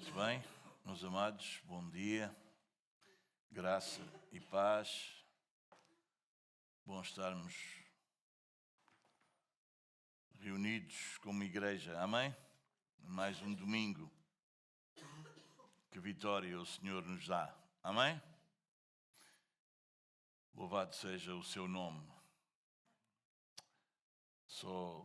Muito bem, meus amados, bom dia, graça e paz. Bom estarmos reunidos como igreja, amém? Mais um domingo, que vitória o Senhor nos dá, amém? Louvado seja o seu nome. Só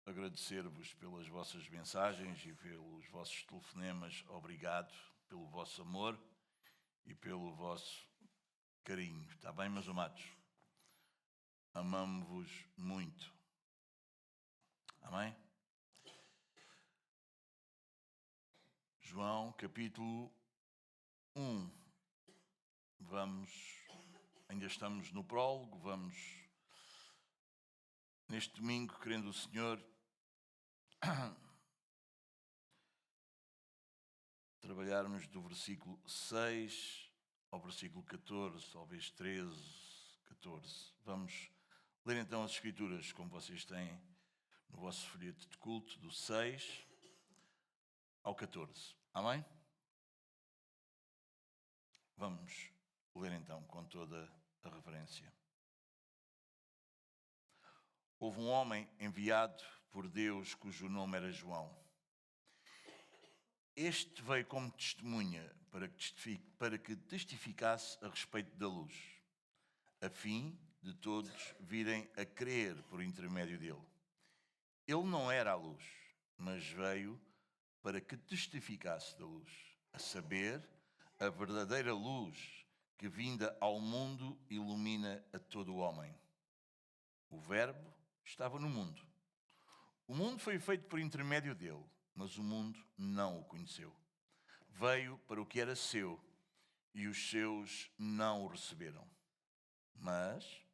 agradecer-vos pelas vossas mensagens e pelos vossos telefonemas. Obrigado pelo vosso amor e pelo vosso carinho. Está bem, meus amados? Amamo-vos muito. Amém? João, capítulo 1. Ainda estamos no prólogo, vamos, neste domingo, querendo o Senhor, trabalharmos do versículo 6 ao versículo 14, talvez 13, 14. Vamos ler então as Escrituras, como vocês têm no vosso folheto de culto, do 6 ao 14. Amém? Vamos ler então com toda a reverência. Houve um homem enviado por Deus cujo nome era João. Este veio como testemunha para que testificasse a respeito da luz, a fim de todos virem a crer por intermédio dele. Ele não era a luz, mas veio para que testificasse da luz, a saber, a verdadeira luz que, vinda ao mundo, ilumina a todo o homem. O Verbo estava no mundo. O mundo foi feito por intermédio dele, mas o mundo não o conheceu. Veio para o que era seu, e os seus não o receberam. Mas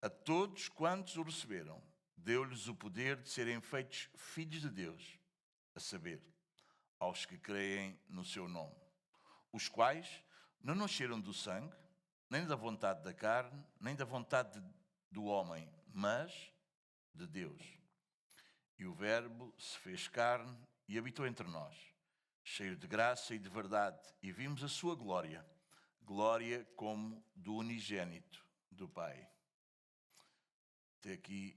a todos quantos o receberam, deu-lhes o poder de serem feitos filhos de Deus, a saber, aos que creem no seu nome, os quais não nasceram do sangue, nem da vontade da carne, nem da vontade do homem, mas de Deus. E o Verbo se fez carne e habitou entre nós, cheio de graça e de verdade, e vimos a sua glória, glória como do unigênito do Pai. Até aqui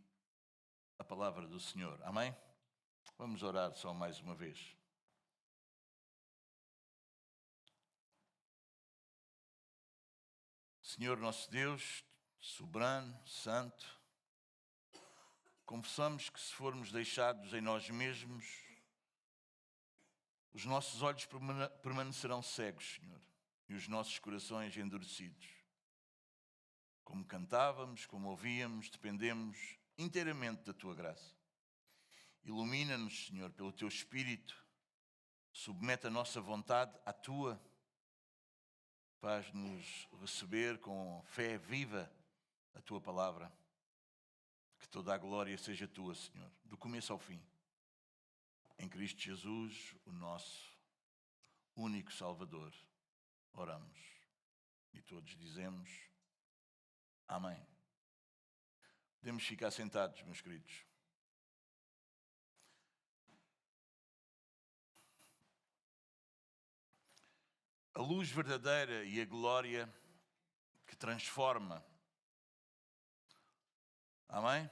a palavra do Senhor. Amém? Vamos orar só mais uma vez. Senhor nosso Deus, soberano, santo, confessamos que se formos deixados em nós mesmos, os nossos olhos permanecerão cegos, Senhor, e os nossos corações endurecidos. Como cantávamos, como ouvíamos, dependemos inteiramente da Tua graça. Ilumina-nos, Senhor, pelo Teu Espírito, submete a nossa vontade à Tua, faz-nos receber com fé viva a Tua palavra. Que toda a glória seja Tua, Senhor, do começo ao fim. Em Cristo Jesus, o nosso único Salvador, oramos. E todos dizemos amém. Podemos ficar sentados, meus queridos. A luz verdadeira e a glória que transforma. Amém?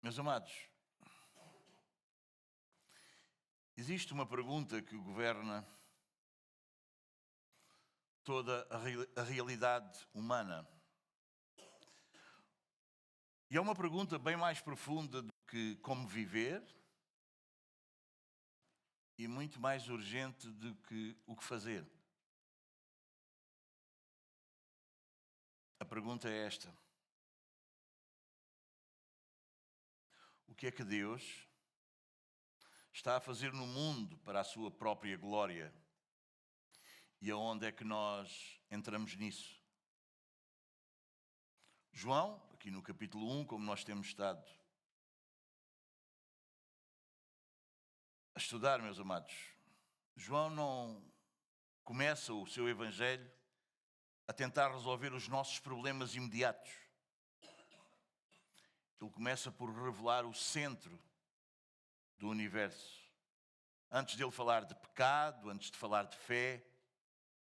Meus amados, existe uma pergunta que governa toda a realidade humana. E é uma pergunta bem mais profunda do que como viver e muito mais urgente do que o que fazer. A pergunta é esta: o que é que Deus está a fazer no mundo para a sua própria glória? E aonde é que nós entramos nisso? João, aqui no capítulo 1, como nós temos estado a estudar, meus amados, João começa o seu evangelho a tentar resolver os nossos problemas imediatos. Ele começa por revelar o centro do universo. Antes de ele falar de pecado, antes de falar de fé,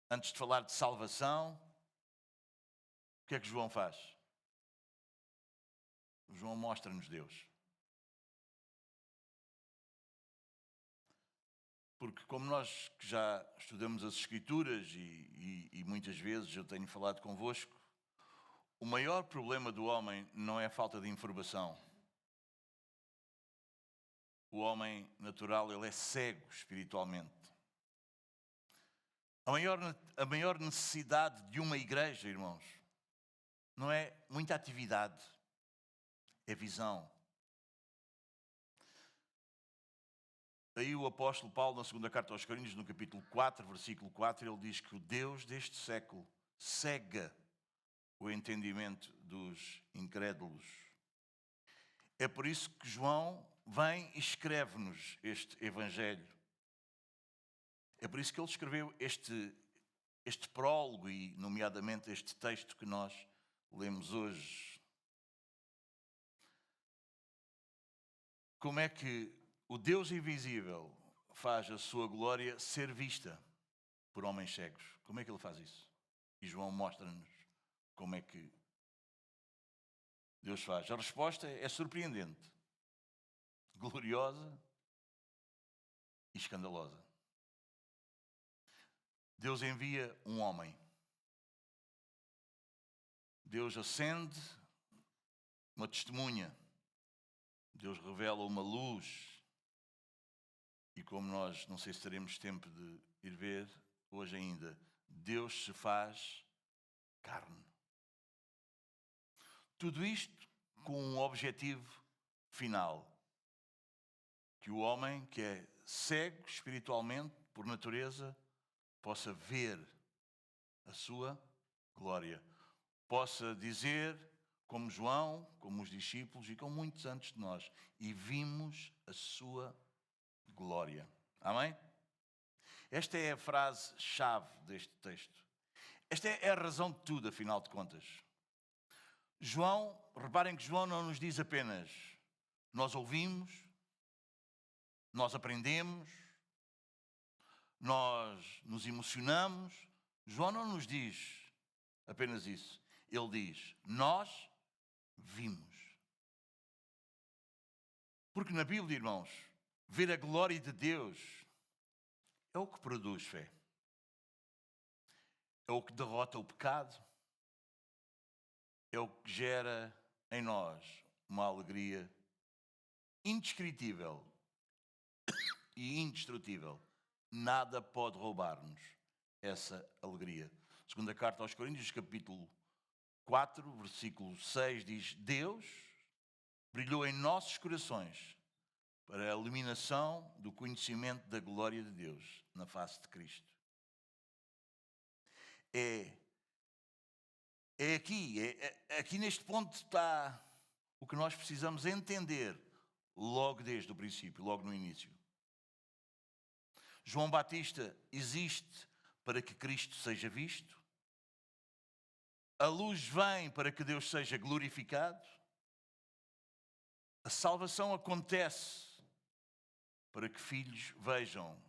antes de falar de salvação, o que é que João faz? João mostra-nos Deus. Porque como nós que já estudamos as Escrituras e muitas vezes eu tenho falado convosco, o maior problema do homem não é a falta de informação. O homem natural, ele é cego espiritualmente. A maior necessidade de uma igreja, irmãos, não é muita atividade, é visão. Aí o apóstolo Paulo, na segunda carta aos Coríntios, no capítulo 4, versículo 4, ele diz que o Deus deste século cega o entendimento dos incrédulos. É por isso que João vem e escreve-nos este evangelho. É por isso que ele escreveu este prólogo e, nomeadamente, este texto que nós lemos hoje. Como é que o Deus invisível faz a sua glória ser vista por homens cegos? Como é que ele faz isso? E João mostra-nos como é que Deus faz. A resposta é surpreendente, gloriosa e escandalosa. Deus envia um homem. Deus acende uma testemunha. Deus revela uma luz. E como nós, não sei se teremos tempo de ir ver hoje ainda, Deus se faz carne. Tudo isto com um objetivo final. Que o homem que é cego espiritualmente, por natureza, possa ver a sua glória. Possa dizer, como João, como os discípulos e como muitos antes de nós, e vimos a sua glória. Amém? Esta é a frase-chave deste texto. Esta é a razão de tudo, afinal de contas. João, reparem que João não nos diz apenas nós ouvimos, nós aprendemos, nós nos emocionamos. João não nos diz apenas isso. Ele diz, nós vimos. Porque na Bíblia, irmãos, ver a glória de Deus é o que produz fé. É o que derrota o pecado. É o que gera em nós uma alegria indescritível e indestrutível. Nada pode roubar-nos essa alegria. Segunda carta aos Coríntios, capítulo 4, versículo 6, diz: Deus brilhou em nossos corações para a iluminação do conhecimento da glória de Deus na face de Cristo. Aqui neste ponto está o que nós precisamos entender logo desde o princípio, logo no início. João Batista existe para que Cristo seja visto. A luz vem para que Deus seja glorificado. A salvação acontece para que filhos vejam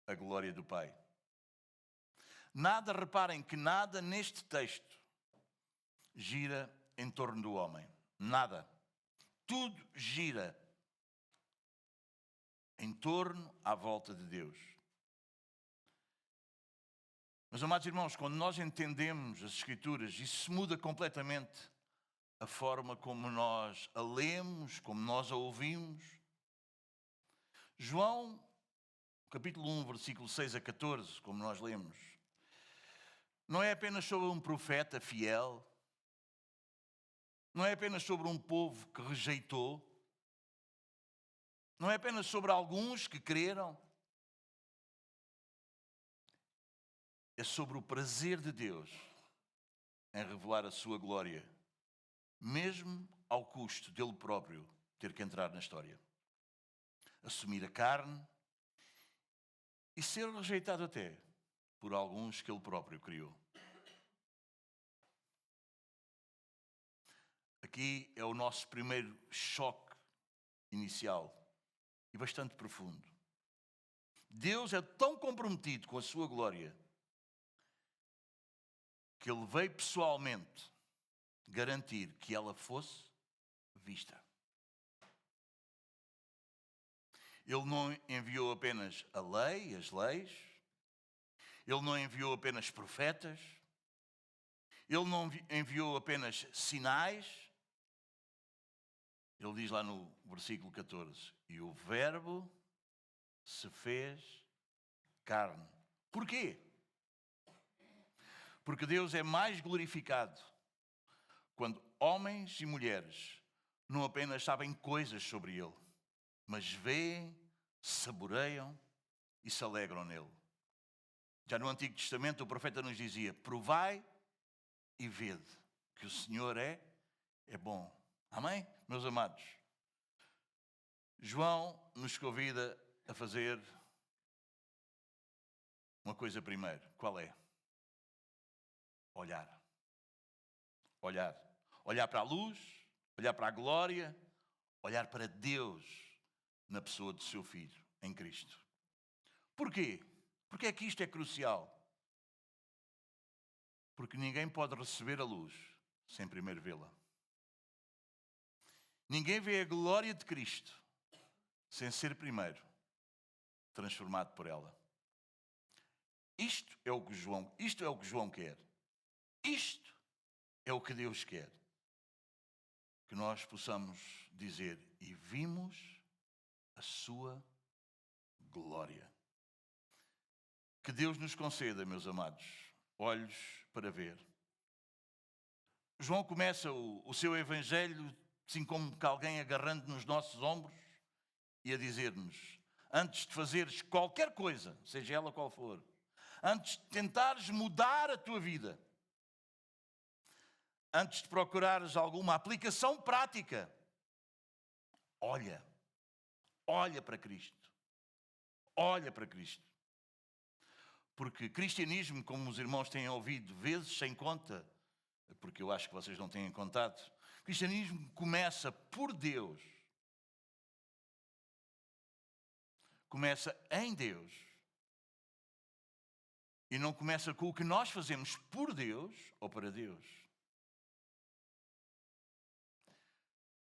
a glória do Pai. Reparem que nada neste texto gira em torno do homem. Nada. Tudo gira em torno, à volta de Deus. Meus amados irmãos, quando nós entendemos as Escrituras, isso muda completamente a forma como nós a lemos, como nós a ouvimos. João, capítulo 1, versículo 6 a 14, como nós lemos, não é apenas sobre um profeta fiel, não é apenas sobre um povo que rejeitou, não é apenas sobre alguns que creram, é sobre o prazer de Deus em revelar a sua glória, mesmo ao custo dele próprio ter que entrar na história. Assumir a carne e ser rejeitado até por alguns que ele próprio criou. Aqui é o nosso primeiro choque inicial e bastante profundo. Deus é tão comprometido com a sua glória que ele veio pessoalmente garantir que ela fosse vista. Ele não enviou apenas a lei, as leis. Ele não enviou apenas profetas. Ele não enviou apenas sinais. Ele diz lá no versículo 14: e o Verbo se fez carne. Porquê? Porque Deus é mais glorificado quando homens e mulheres não apenas sabem coisas sobre Ele, mas veem, saboreiam e se alegram nele. Já no Antigo Testamento o profeta nos dizia: provai e vede que o Senhor é bom. Amém? Meus amados, João nos convida a fazer uma coisa primeiro. Qual é? Olhar. Olhar. Olhar para a luz, olhar para a glória, olhar para Deus na pessoa do seu Filho, em Cristo. Porquê? Porque é que isto é crucial? Porque ninguém pode receber a luz sem primeiro vê-la. Ninguém vê a glória de Cristo sem ser primeiro transformado por ela. Isto é o que João quer. Isto é o que Deus quer. Que nós possamos dizer: e vimos a sua glória. Que Deus nos conceda, meus amados, olhos para ver. João começa o seu evangelho assim como que alguém agarrando nos nossos ombros e a dizer-nos: antes de fazeres qualquer coisa, seja ela qual for, antes de tentares mudar a tua vida, antes de procurares alguma aplicação prática, olha para Cristo. Olha para Cristo. Porque cristianismo, como os irmãos têm ouvido vezes sem conta, porque eu acho que vocês não têm contado, cristianismo começa por Deus. Começa em Deus. E não começa com o que nós fazemos por Deus ou para Deus.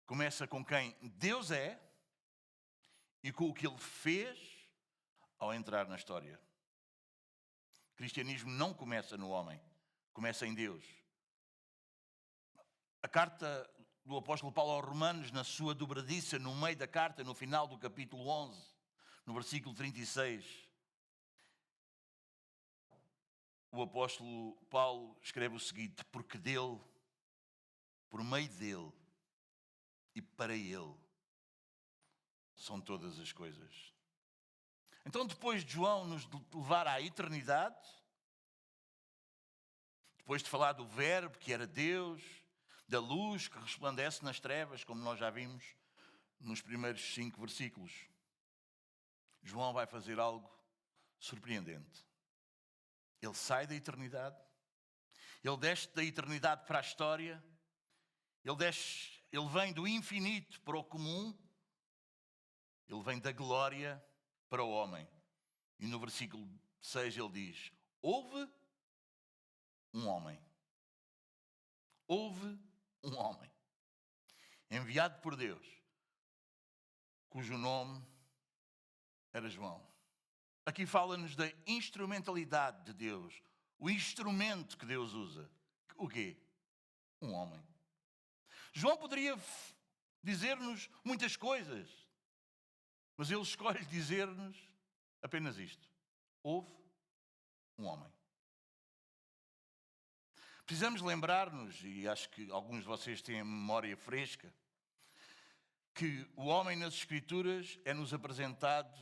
Começa com quem Deus é e com o que Ele fez ao entrar na história. O cristianismo não começa no homem, começa em Deus. A carta do apóstolo Paulo aos Romanos, na sua dobradiça, no meio da carta, no final do capítulo 11, no versículo 36, o apóstolo Paulo escreve o seguinte: porque dele, por meio dele e para ele, são todas as coisas. Então, depois de João nos levar à eternidade, depois de falar do Verbo, que era Deus, da luz que resplandece nas trevas, como nós já vimos nos primeiros 5 versículos, João vai fazer algo surpreendente. Ele sai da eternidade, ele desce da eternidade para a história, ele vem do infinito para o comum, ele vem da glória para o homem. E no versículo 6 ele diz: houve um homem. Houve um homem enviado por Deus, cujo nome era João. Aqui fala-nos da instrumentalidade de Deus, o instrumento que Deus usa. O quê? Um homem. João poderia dizer-nos muitas coisas, mas ele escolhe dizer-nos apenas isto: houve um homem. Precisamos lembrar-nos, e acho que alguns de vocês têm a memória fresca, que o homem nas Escrituras é-nos apresentado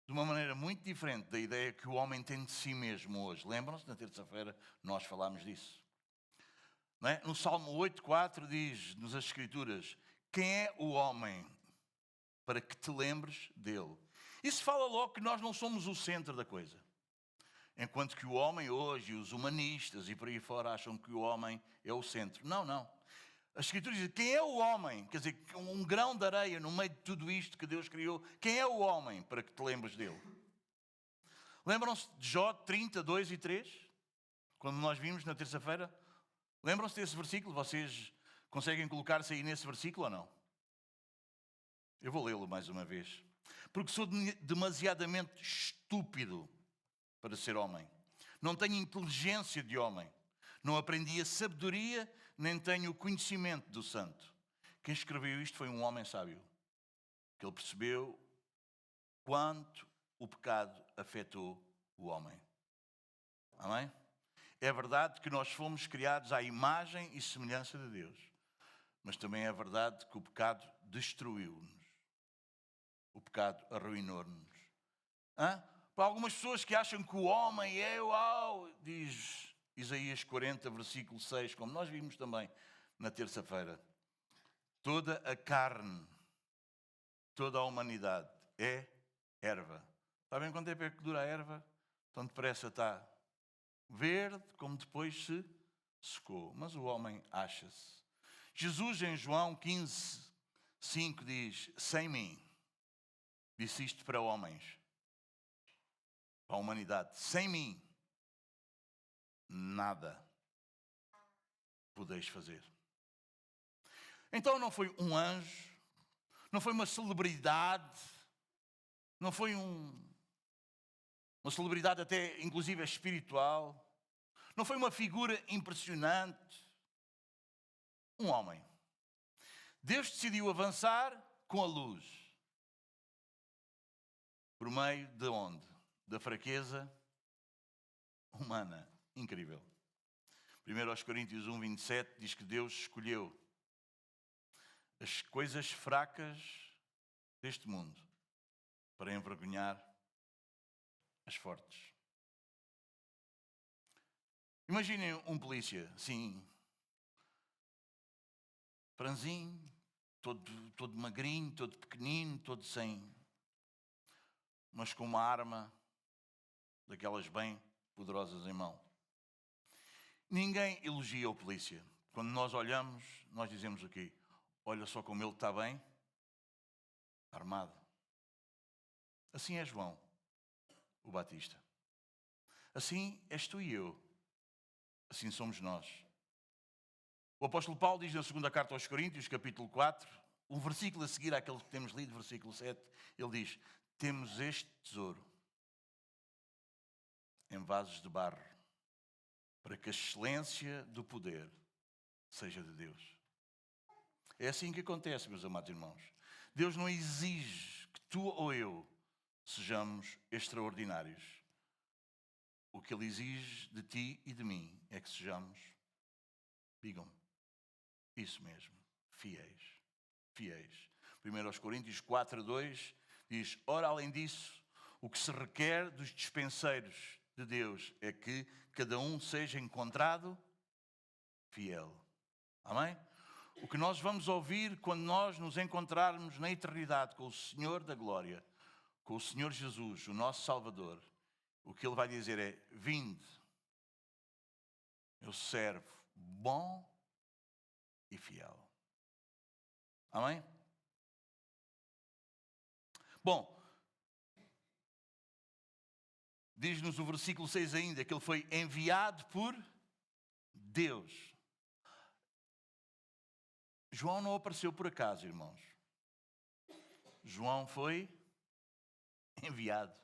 de uma maneira muito diferente da ideia que o homem tem de si mesmo hoje. Lembram-se? Na terça-feira nós falámos disso. Não é? No Salmo 8,4 diz-nos as Escrituras: quem é o homem para que te lembres dele? Isso fala logo que nós não somos o centro da coisa. Enquanto que o homem hoje, os humanistas e por aí fora, acham que o homem é o centro. Não, não. As Escrituras dizem, quem é o homem? Quer dizer, um grão de areia no meio de tudo isto que Deus criou. Quem é o homem para que te lembres dele? Lembram-se de Jó 30, 2 e 3? Quando nós vimos na terça-feira? Lembram-se desse versículo? Vocês conseguem colocar-se aí nesse versículo ou não? Eu vou lê-lo mais uma vez. Porque sou demasiadamente estúpido para ser homem. Não tenho inteligência de homem. Não aprendi a sabedoria, nem tenho o conhecimento do santo. Quem escreveu isto foi um homem sábio. Que ele percebeu quanto o pecado afetou o homem. Amém? É verdade que nós fomos criados à imagem e semelhança de Deus. Mas também é verdade que o pecado destruiu-nos. O pecado arruinou-nos. Para algumas pessoas que acham que o homem é diz Isaías 40, versículo 6, como nós vimos também na terça-feira. Toda a carne, toda a humanidade é erva. Sabem quanto tempo é que dura a erva? Tão depressa está verde, como depois se secou. Mas o homem acha-se. Jesus em João 15, 5 diz, sem mim, disse isto para homens, para a humanidade, sem mim, nada podeis fazer. Então não foi um anjo, não foi uma celebridade, não foi uma celebridade até inclusive espiritual, não foi uma figura impressionante, um homem. Deus decidiu avançar com a luz. Por meio de onde? Da fraqueza humana. Incrível. 1 Coríntios 1, 27 diz que Deus escolheu as coisas fracas deste mundo para envergonhar as fortes. Imaginem um polícia, assim, franzinho, todo magrinho, todo pequenino, todo sem... mas com uma arma daquelas bem poderosas em mão. Ninguém elogia o polícia. Quando nós olhamos, nós dizemos o quê? Olha só como ele está bem, armado. Assim é João, o Batista. Assim és tu e eu. Assim somos nós. O apóstolo Paulo diz na segunda carta aos Coríntios, capítulo 4, um versículo a seguir àquele que temos lido, versículo 7, ele diz, temos este tesouro em vasos de barro, para que a excelência do poder seja de Deus. É assim que acontece, meus amados irmãos. Deus não exige que tu ou eu sejamos extraordinários. O que Ele exige de ti e de mim é que sejamos, digam, isso mesmo, fiéis. Fiéis. 1 Coríntios 4, 2 diz, ora, além disso, o que se requer dos dispenseiros de Deus é que cada um seja encontrado fiel. Amém? O que nós vamos ouvir quando nós nos encontrarmos na eternidade com o Senhor da Glória, com o Senhor Jesus, o nosso Salvador, o que Ele vai dizer é, vinde, meu servo bom e fiel. Amém? Bom, diz-nos o versículo 6 ainda que ele foi enviado por Deus. João não apareceu por acaso, irmãos. João foi enviado.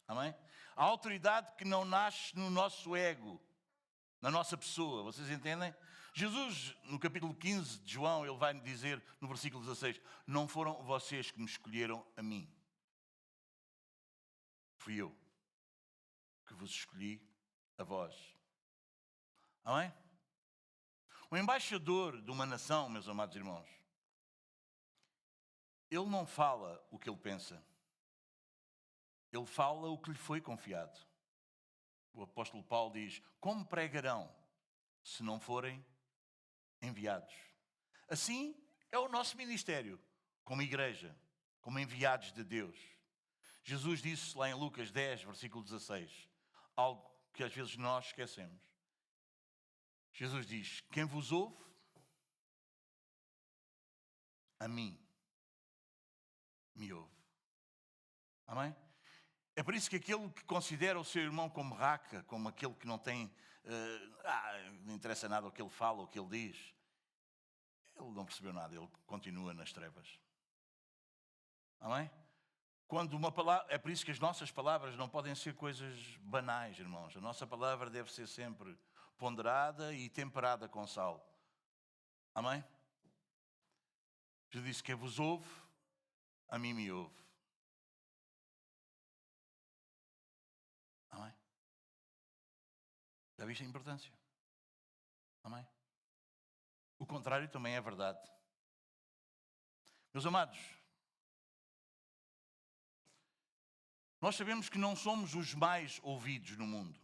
Amém? A autoridade que não nasce no nosso ego, na nossa pessoa. Vocês entendem? Jesus, no capítulo 15 de João, ele vai dizer no versículo 16, não foram vocês que me escolheram a mim. Fui eu que vos escolhi a vós. Amém? O embaixador de uma nação, meus amados irmãos, ele não fala o que ele pensa. Ele fala o que lhe foi confiado. O apóstolo Paulo diz, como pregarão se não forem enviados? Assim é o nosso ministério, como igreja, como enviados de Deus. Jesus disse lá em Lucas 10, versículo 16, algo que às vezes nós esquecemos. Jesus diz: quem vos ouve, a mim me ouve. Amém? É por isso que aquele que considera o seu irmão como raca, como aquele que não tem, não interessa nada o que ele fala, o que ele diz, ele não percebeu nada, ele continua nas trevas. Amém? Quando uma palavra, é por isso que as nossas palavras não podem ser coisas banais, irmãos. A nossa palavra deve ser sempre ponderada e temperada com sal. Amém? Jesus disse: quem vos ouve, a mim me ouve. Amém? Já viste a importância? Amém? O contrário também é verdade. Meus amados, nós sabemos que não somos os mais ouvidos no mundo.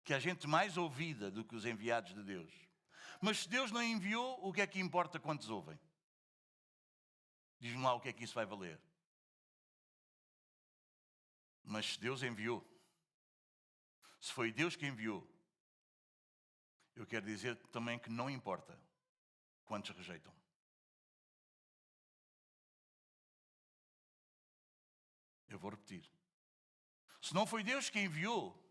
Que há gente mais ouvida do que os enviados de Deus. Mas se Deus não enviou, o que é que importa quantos ouvem? Diz-me lá o que é que isso vai valer. Mas se Deus enviou, se foi Deus que enviou, eu quero dizer também que não importa quantos rejeitam. Eu vou repetir. Se não foi Deus que enviou,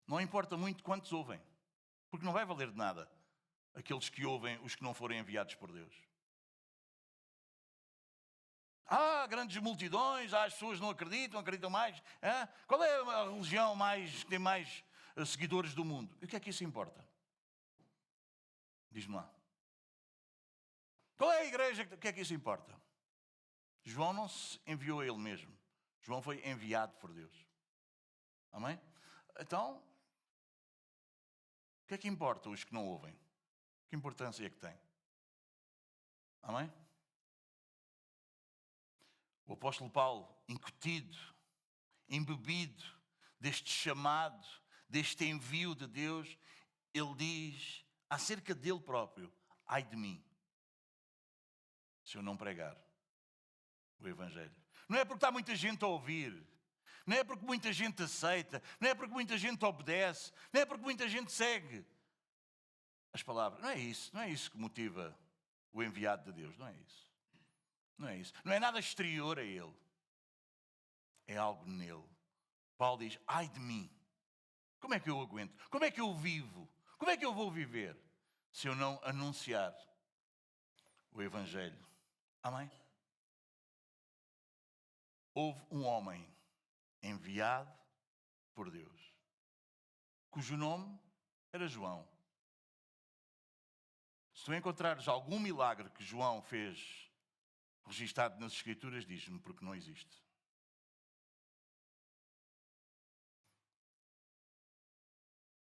não importa muito quantos ouvem, porque não vai valer de nada aqueles que ouvem os que não forem enviados por Deus. Grandes multidões, as pessoas não acreditam mais. Qual é a religião que tem mais seguidores do mundo? E o que é que isso importa? Diz-me lá. Qual é a igreja? O que é que isso importa? João não se enviou a ele mesmo. João foi enviado por Deus. Amém? Então, o que é que importa os que não ouvem? Que importância é que tem? Amém? O apóstolo Paulo, incutido, embebido deste chamado, deste envio de Deus, ele diz acerca dele próprio: ai de mim, se eu não pregar o Evangelho. Não é porque está muita gente a ouvir, não é porque muita gente aceita, não é porque muita gente obedece, não é porque muita gente segue as palavras. Não é isso que motiva o enviado de Deus, não é isso. Não é isso. Não é nada exterior a ele. É algo nele. Paulo diz: ai de mim. Como é que eu aguento? Como é que eu vivo? Como é que eu vou viver se eu não anunciar o Evangelho? Amém? Houve um homem enviado por Deus, cujo nome era João. Se tu encontrares algum milagre que João fez registado nas Escrituras, diz-me, porque não existe.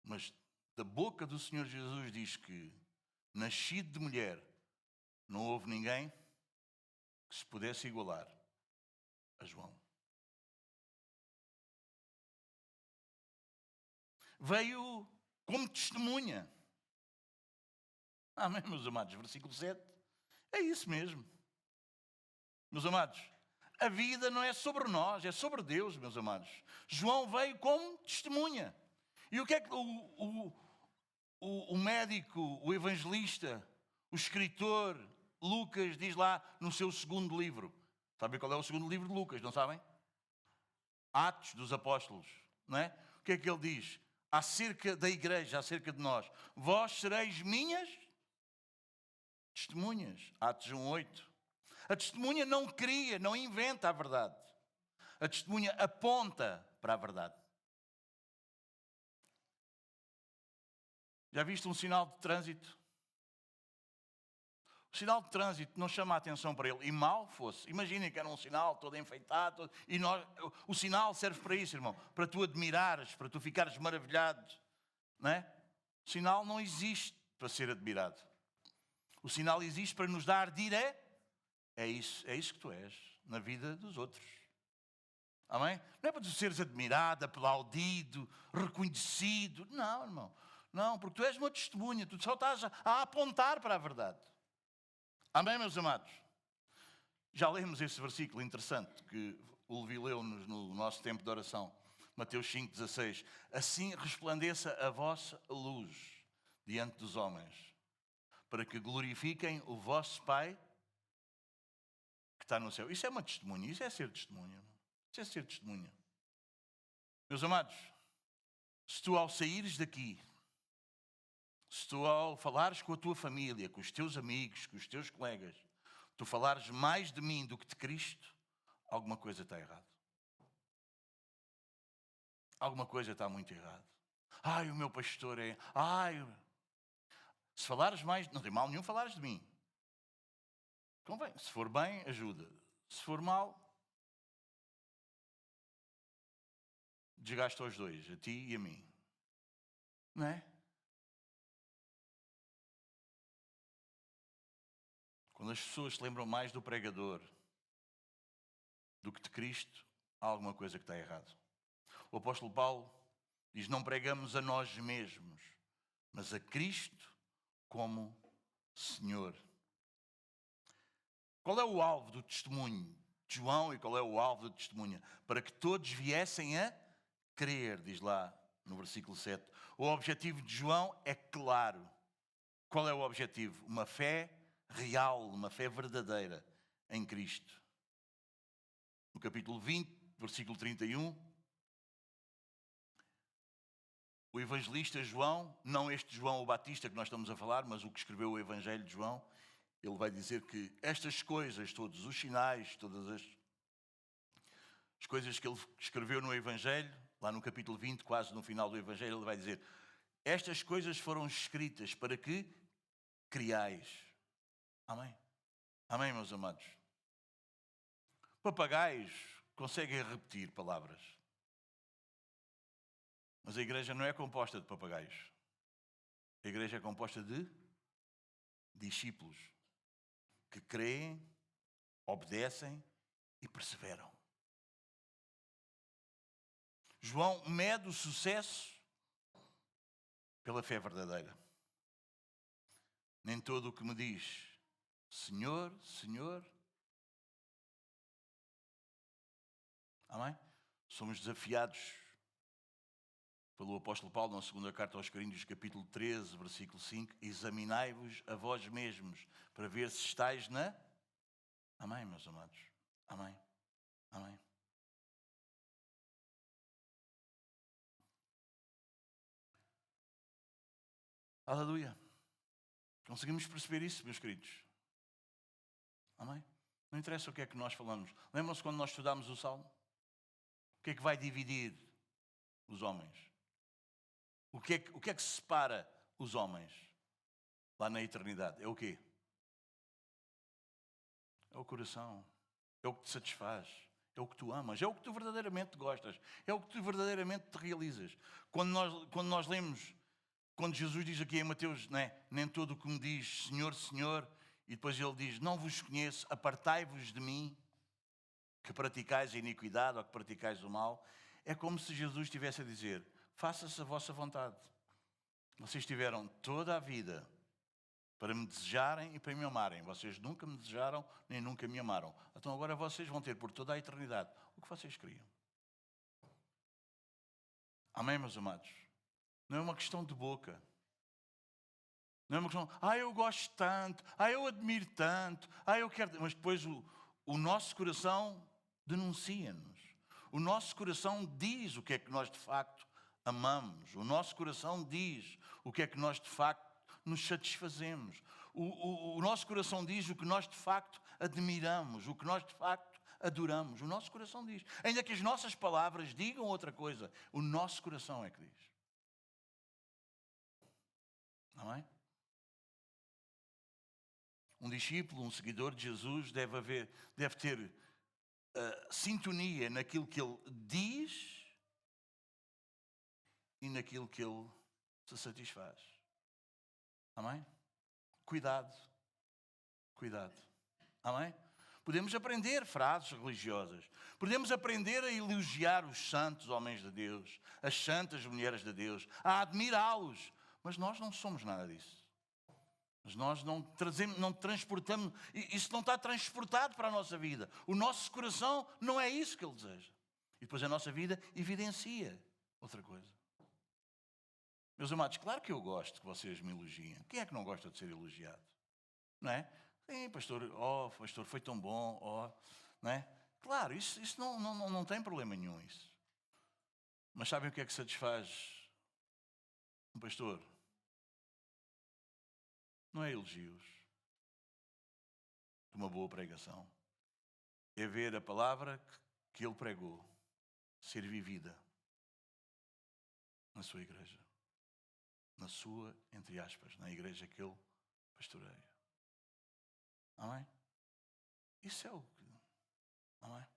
Mas da boca do Senhor Jesus diz que, nascido de mulher, não houve ninguém que se pudesse igualar a João. Veio como testemunha. Amém, meus amados? Versículo 7. É isso mesmo. Meus amados, a vida não é sobre nós, é sobre Deus, meus amados. João veio como testemunha. E o que é que o médico, o evangelista, o escritor Lucas diz lá no seu segundo livro? Sabem qual é o segundo livro de Lucas, não sabem? Atos dos Apóstolos, não é? O que é que ele diz? Acerca da igreja, acerca de nós. Vós sereis minhas testemunhas. Atos 1:8. A testemunha não cria, não inventa a verdade. A testemunha aponta para a verdade. Já viste um sinal de trânsito? O sinal de trânsito não chama a atenção para ele. E mal fosse. Imaginem que era um sinal todo enfeitado. O sinal serve para isso, irmão. Para tu admirares, para tu ficares maravilhado. Não é? O sinal não existe para ser admirado. O sinal existe para nos dar direto. É isso que tu és na vida dos outros. Amém? Não é para tu seres admirado, aplaudido, reconhecido. Não, irmão. Não, porque tu és uma testemunha. Tu só estás a apontar para a verdade. Amém, meus amados? Já lemos esse versículo interessante que o Levi leu-nos no nosso tempo de oração. Mateus 5,16. Assim resplandeça a vossa luz diante dos homens, para que glorifiquem o vosso Pai que está no céu. Isso é uma testemunha, isso é ser testemunha. Isso é ser testemunha. Meus amados, se tu ao saíres daqui, se tu ao falares com a tua família, com os teus amigos, com os teus colegas, tu falares mais de mim do que de Cristo, alguma coisa está errada. Alguma coisa está muito errada. Ai, o meu pastor é... Se falares mais... Não tem mal nenhum falares de mim. Convém. Se for bem, ajuda. Se for mal, desgasta aos dois, a ti e a mim. Não é? Quando as pessoas se lembram mais do pregador do que de Cristo, há alguma coisa que está errado. O apóstolo Paulo diz, não pregamos a nós mesmos, mas a Cristo como Senhor. Qual é o alvo do testemunho de João e qual é o alvo da testemunha? Para que todos viessem a crer, diz lá no versículo 7. O objetivo de João é claro. Qual é o objetivo? Uma fé real, uma fé verdadeira em Cristo. No capítulo 20, versículo 31, o evangelista João, não este João o Batista que nós estamos a falar, mas o que escreveu o Evangelho de João, ele vai dizer que estas coisas, todos os sinais, todas as coisas que ele escreveu no Evangelho, lá no capítulo 20, quase no final do Evangelho, ele vai dizer, estas coisas foram escritas para que criais. Amém? Amém, meus amados? Papagaios conseguem repetir palavras. Mas a igreja não é composta de papagaios. A igreja é composta de discípulos que creem, obedecem e perseveram. João mede o sucesso pela fé verdadeira. Nem todo o que me diz Senhor, Senhor. Amém? Somos desafiados pelo apóstolo Paulo na segunda carta aos Coríntios, capítulo 13, versículo 5. Examinai-vos a vós mesmos para ver se estáis na... Amém, meus amados? Amém? Amém? Aleluia. Conseguimos perceber isso, meus queridos? Amém? Não interessa o que é que nós falamos. Lembram-se quando nós estudámos o Salmo? O que é que vai dividir os homens? O que é que separa os homens lá na eternidade? É o quê? É o coração. É o que te satisfaz. É o que tu amas. É o que tu verdadeiramente gostas. É o que tu verdadeiramente te realizas. Quando nós lemos, quando Jesus diz aqui em Mateus, nem todo o que me diz Senhor, Senhor, e depois ele diz, não vos conheço, apartai-vos de mim, que praticais a iniquidade ou que praticais o mal. É como se Jesus estivesse a dizer, faça-se a vossa vontade. Vocês tiveram toda a vida para me desejarem e para me amarem. Vocês nunca me desejaram nem nunca me amaram. Então agora vocês vão ter por toda a eternidade o que vocês queriam. Amém, meus amados? Não é uma questão de boca. Não é uma questão, eu gosto tanto, eu admiro tanto, eu quero... Mas depois o nosso coração denuncia-nos. O nosso coração diz o que é que nós de facto amamos. O nosso coração diz o que é que nós de facto nos satisfazemos. O nosso coração diz o que nós de facto admiramos, o que nós de facto adoramos. O nosso coração diz. Ainda que as nossas palavras digam outra coisa, o nosso coração é que diz. Não é? Um discípulo, um seguidor de Jesus deve ter sintonia naquilo que ele diz e naquilo que ele se satisfaz. Amém? Cuidado. Cuidado. Amém? Podemos aprender frases religiosas. Podemos aprender a elogiar os santos homens de Deus, as santas mulheres de Deus, a admirá-los. Mas nós não somos nada disso. Mas nós não transportamos, isso não está transportado para a nossa vida. O nosso coração não é isso que Ele deseja. depois a nossa vida evidencia outra coisa. Meus amados, claro que eu gosto que vocês me elogiem. Quem é que não gosta de ser elogiado? Não é? Sim, pastor, pastor, foi tão bom, não é? Claro, isso não tem problema nenhum, isso. Mas sabem o que é que satisfaz um pastor? Não é elogios de uma boa pregação. É ver a palavra que ele pregou ser vivida na sua igreja. Na sua, entre aspas, na igreja que ele pastoreia. Amém? Isso é o que... Amém?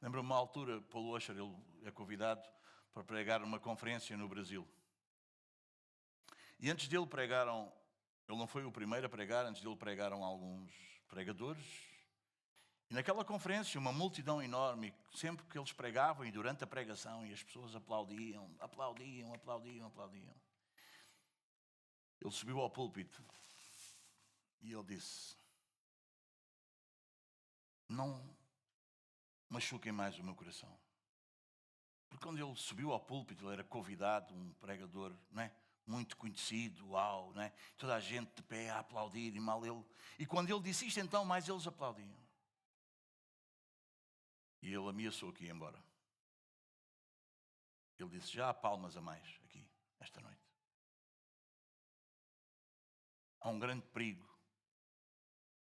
Lembro-me uma altura, Paulo Washer, ele é convidado para pregar numa conferência no Brasil. E antes dele pregaram, ele não foi o primeiro a pregar, antes dele pregaram alguns pregadores. E naquela conferência, uma multidão enorme, sempre que eles pregavam e durante a pregação, e as pessoas aplaudiam. Ele subiu ao púlpito e ele disse: não machuquem mais o meu coração. Porque quando ele subiu ao púlpito, ele era convidado, um pregador, não é? Muito conhecido, uau, não é? Toda a gente de pé a aplaudir e mal ele. E quando ele disse isto, então mais eles aplaudiam. E ele ameaçou que ia embora. Ele disse: já há palmas a mais aqui, esta noite. Há um grande perigo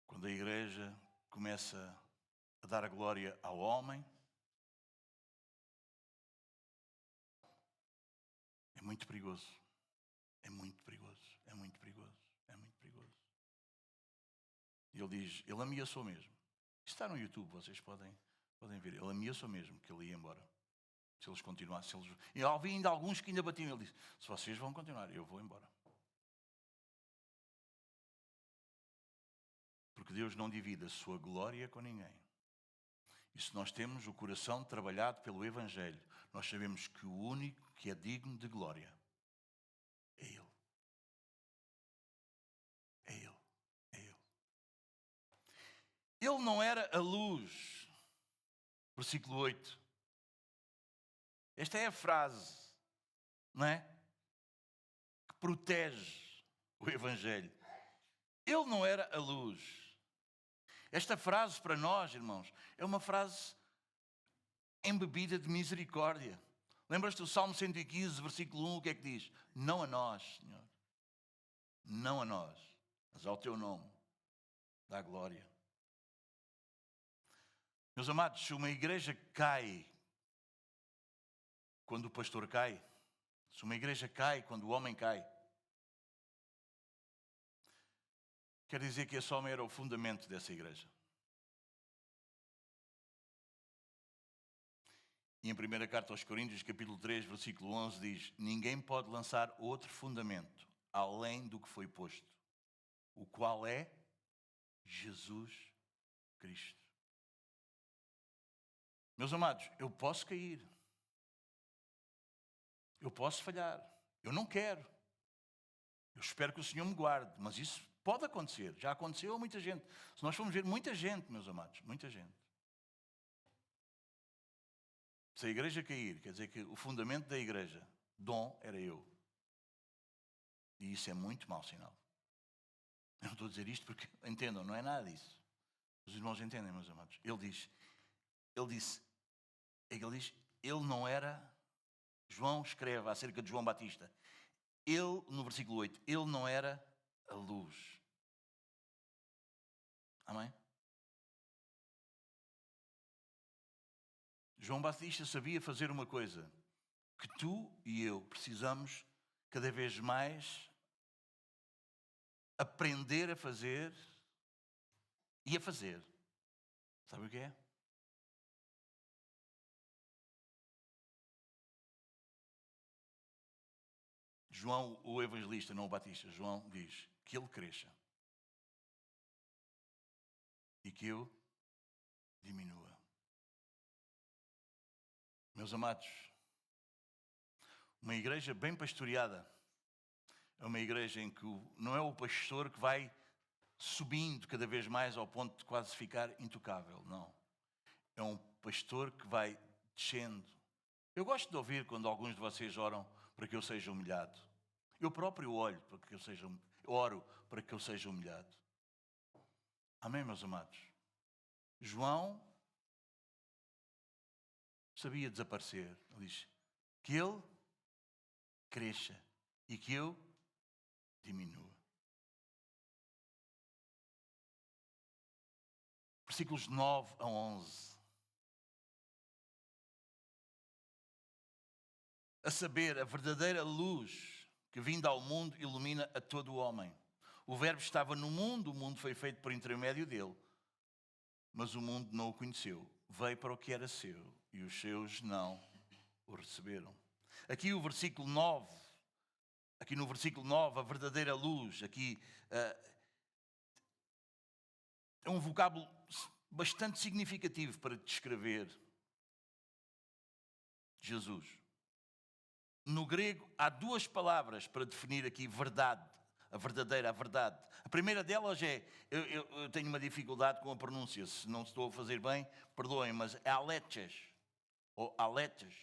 quando a igreja começa a dar a glória ao homem. É muito perigoso. É muito perigoso. É muito perigoso. É muito perigoso. E ele diz, ele ameaçou mesmo. Isto está no YouTube, vocês podem ver. Ele ameaçou mesmo que ele ia embora. Se eles continuassem. E ouvi ainda alguns que ainda batiam. Ele disse: se vocês vão continuar, eu vou embora. Porque Deus não divide a sua glória com ninguém. E se nós temos o coração trabalhado pelo Evangelho, nós sabemos que o único que é digno de glória é Ele. É Ele. É Ele. Ele não era a luz. Versículo 8. Esta é a frase, não é? Que protege o Evangelho. Ele não era a luz. Esta frase para nós, irmãos, é uma frase embebida de misericórdia. Lembras-te do Salmo 115, versículo 1, o que é que diz? Não a nós, Senhor. Não a nós, mas ao teu nome dá glória. Meus amados, se uma igreja cai quando o pastor cai, se uma igreja cai quando o homem cai, quer dizer que esse homem era o fundamento dessa igreja. E em 1 Carta aos Coríntios, capítulo 3, versículo 11, diz: ninguém pode lançar outro fundamento além do que foi posto, o qual é Jesus Cristo. Meus amados, eu posso cair. Eu posso falhar. Eu não quero. Eu espero que o Senhor me guarde, mas isso pode acontecer. Já aconteceu a muita gente. Se nós formos ver muita gente, meus amados, muita gente. Se a igreja cair, quer dizer que o fundamento da igreja, dom, era eu. E isso é muito mau sinal. Eu não estou a dizer isto porque, entendam, não é nada disso. Os irmãos entendem, meus amados. Ele não era... João escreve acerca de João Batista. Ele, no versículo 8, ele não era a luz. Amém? João Batista sabia fazer uma coisa que tu e eu precisamos cada vez mais aprender a fazer e a fazer. Sabe o que é? João, o evangelista, não o Batista, João diz que ele cresça e que eu diminua. Meus amados, uma igreja bem pastoreada é uma igreja em que não é o pastor que vai subindo cada vez mais ao ponto de quase ficar intocável, não. É um pastor que vai descendo. Eu gosto de ouvir quando alguns de vocês oram para que eu seja humilhado. Eu próprio oro para que eu seja humilhado. Amém, meus amados? João sabia desaparecer. Ele diz que ele cresça e que eu diminua. Versículos 9 a 11. A saber, a verdadeira luz que vinda ao mundo ilumina a todo o homem. O Verbo estava no mundo, o mundo foi feito por intermédio dele, mas o mundo não o conheceu. Veio para o que era seu e os seus não o receberam. Aqui no versículo 9, a verdadeira luz, aqui é um vocábulo bastante significativo para descrever Jesus. No grego há duas palavras para definir aqui verdade, a verdadeira, a verdade. A primeira delas é, eu tenho uma dificuldade com a pronúncia, se não estou a fazer bem, perdoem, mas é aletes, ou aletes,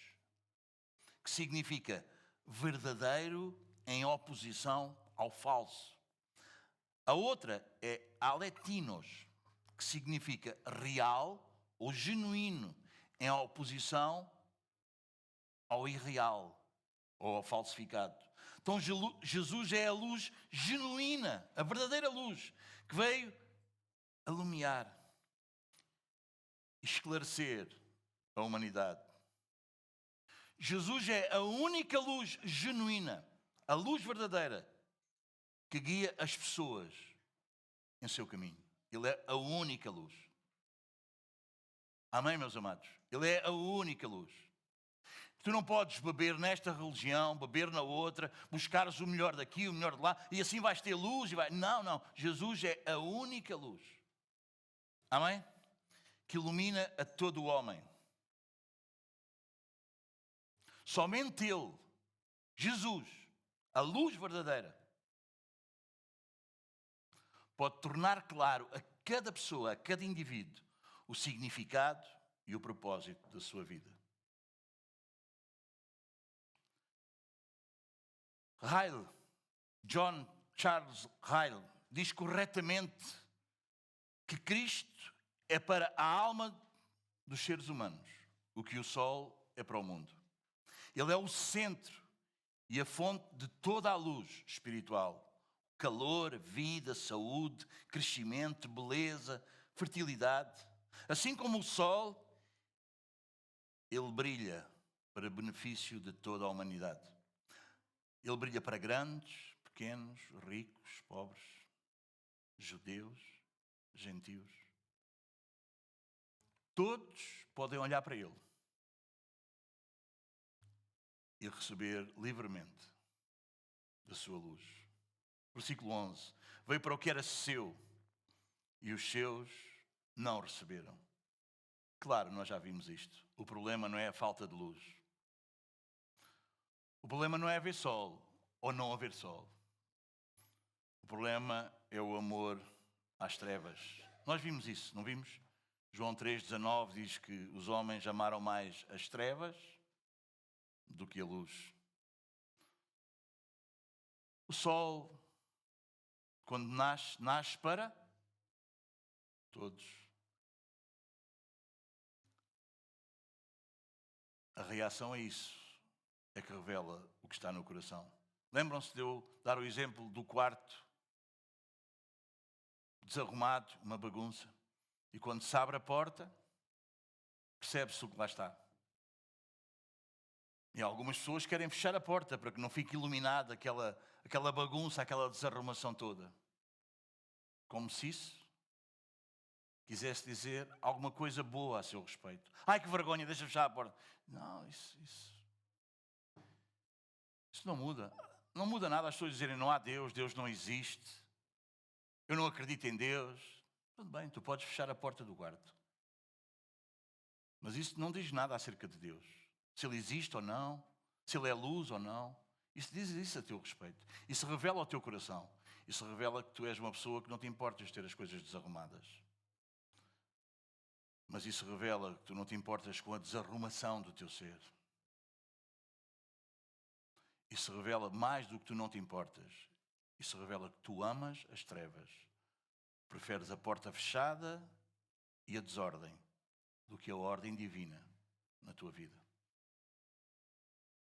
que significa verdadeiro em oposição ao falso. A outra é aletinos, que significa real ou genuíno, em oposição ao irreal ou ao falsificado. Então Jesus é a luz genuína, a verdadeira luz, que veio iluminar, esclarecer a humanidade. Jesus é a única luz genuína, a luz verdadeira, que guia as pessoas em seu caminho. Ele é a única luz. Amém, meus amados? Ele é a única luz. Tu não podes beber nesta religião, beber na outra, buscares o melhor daqui, o melhor de lá, e assim vais ter luz. Não. Jesus é a única luz. Amém? Que ilumina a todo o homem. Somente Ele, Jesus, a luz verdadeira, pode tornar claro a cada pessoa, a cada indivíduo, o significado e o propósito da sua vida. Ryle, John Charles Ryle, diz corretamente que Cristo é para a alma dos seres humanos o que o sol é para o mundo. Ele é o centro e a fonte de toda a luz espiritual. Calor, vida, saúde, crescimento, beleza, fertilidade. Assim como o sol, ele brilha para benefício de toda a humanidade. Ele brilha para grandes, pequenos, ricos, pobres, judeus, gentios. Todos podem olhar para ele e receber livremente da sua luz. Versículo 11. Veio para o que era seu e os seus não receberam. Claro, nós já vimos isto. O problema não é a falta de luz. O problema não é haver sol ou não haver sol. O problema é o amor às trevas. Nós vimos isso, não vimos? João 3,19 diz que os homens amaram mais as trevas do que a luz. O sol, quando nasce para todos. A reação é isso, é que revela o que está no coração. Lembram-se de eu dar o exemplo do quarto desarrumado, uma bagunça, e quando se abre a porta, percebe-se o que lá está. E algumas pessoas querem fechar a porta para que não fique iluminada aquela bagunça, aquela desarrumação toda. Como se isso quisesse dizer alguma coisa boa a seu respeito. Ai, que vergonha, deixa fechar a porta. Não, isso não muda. Não muda nada as pessoas dizerem não há Deus, Deus não existe. Eu não acredito em Deus. Tudo bem, tu podes fechar a porta do quarto. Mas isso não diz nada acerca de Deus. Se Ele existe ou não, se Ele é luz ou não. Isso diz isso a teu respeito. Isso revela ao teu coração. Isso revela que tu és uma pessoa que não te importas de ter as coisas desarrumadas. Mas isso revela que tu não te importas com a desarrumação do teu ser. Isso revela mais do que tu não te importas. Isso revela que tu amas as trevas. Preferes a porta fechada e a desordem do que a ordem divina na tua vida.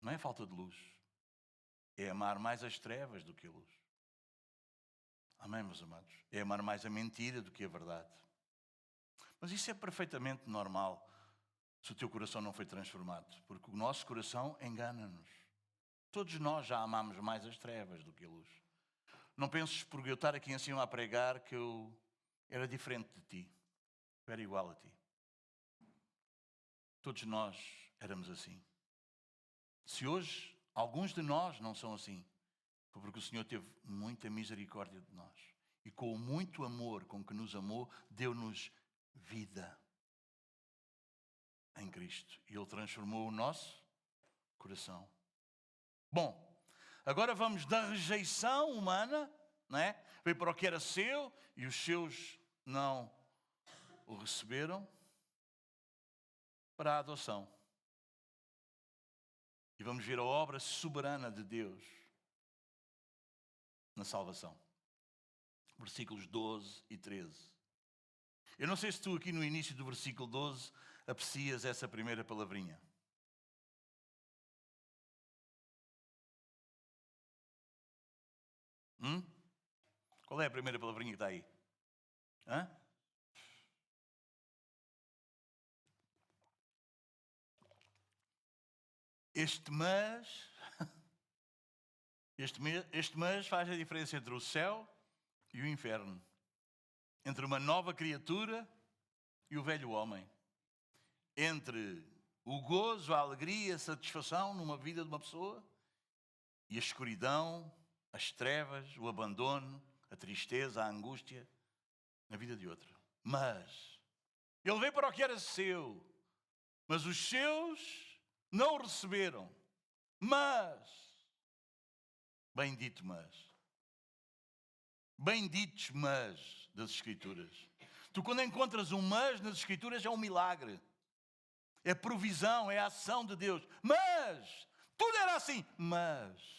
Não é falta de luz. É amar mais as trevas do que a luz. Amém, meus amados? É amar mais a mentira do que a verdade. Mas isso é perfeitamente normal se o teu coração não foi transformado. Porque o nosso coração engana-nos. Todos nós já amamos mais as trevas do que a luz. Não penses por eu estar aqui em cima a pregar que eu era diferente de ti. Eu era igual a ti. Todos nós éramos assim. Se hoje alguns de nós não são assim, foi porque o Senhor teve muita misericórdia de nós. E com o muito amor com que nos amou, deu-nos vida em Cristo. E Ele transformou o nosso coração. Bom, agora vamos da rejeição humana, não é? Veio para o que era seu e os seus não o receberam, para a adoção. E vamos ver a obra soberana de Deus na salvação. Versículos 12 e 13. Eu não sei se tu aqui no início do versículo 12 aprecias essa primeira palavrinha. Qual é a primeira palavrinha que está aí? Hã? Este mas faz a diferença entre o céu e o inferno. Entre uma nova criatura e o velho homem. Entre o gozo, a alegria, a satisfação numa vida de uma pessoa e a escuridão, as trevas, o abandono, a tristeza, a angústia na vida de outra. Mas ele veio para o que era seu, mas os seus não o receberam. Mas, benditos mas das Escrituras. Tu quando encontras um mas nas Escrituras é um milagre. É provisão, é a ação de Deus. Mas, tudo era assim. Mas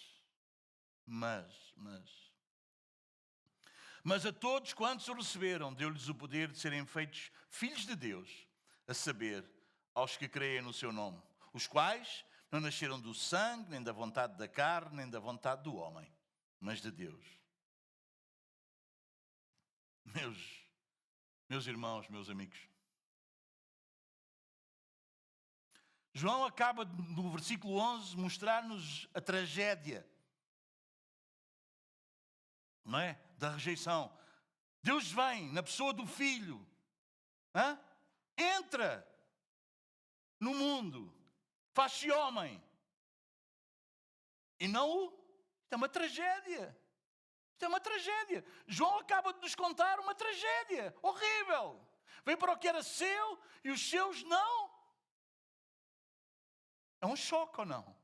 a todos quantos o receberam, deu-lhes o poder de serem feitos filhos de Deus, a saber, aos que creem no seu nome, os quais não nasceram do sangue, nem da vontade da carne, nem da vontade do homem, mas de Deus. Meus irmãos, meus amigos, João acaba no versículo 11 mostrar-nos a tragédia, não é? Da rejeição. Deus vem na pessoa do Filho, entra no mundo, faz-se homem e não o... Isto é uma tragédia. Isto é uma tragédia. João acaba de nos contar uma tragédia horrível. Veio para o que era seu e os seus não. É um choque ou não?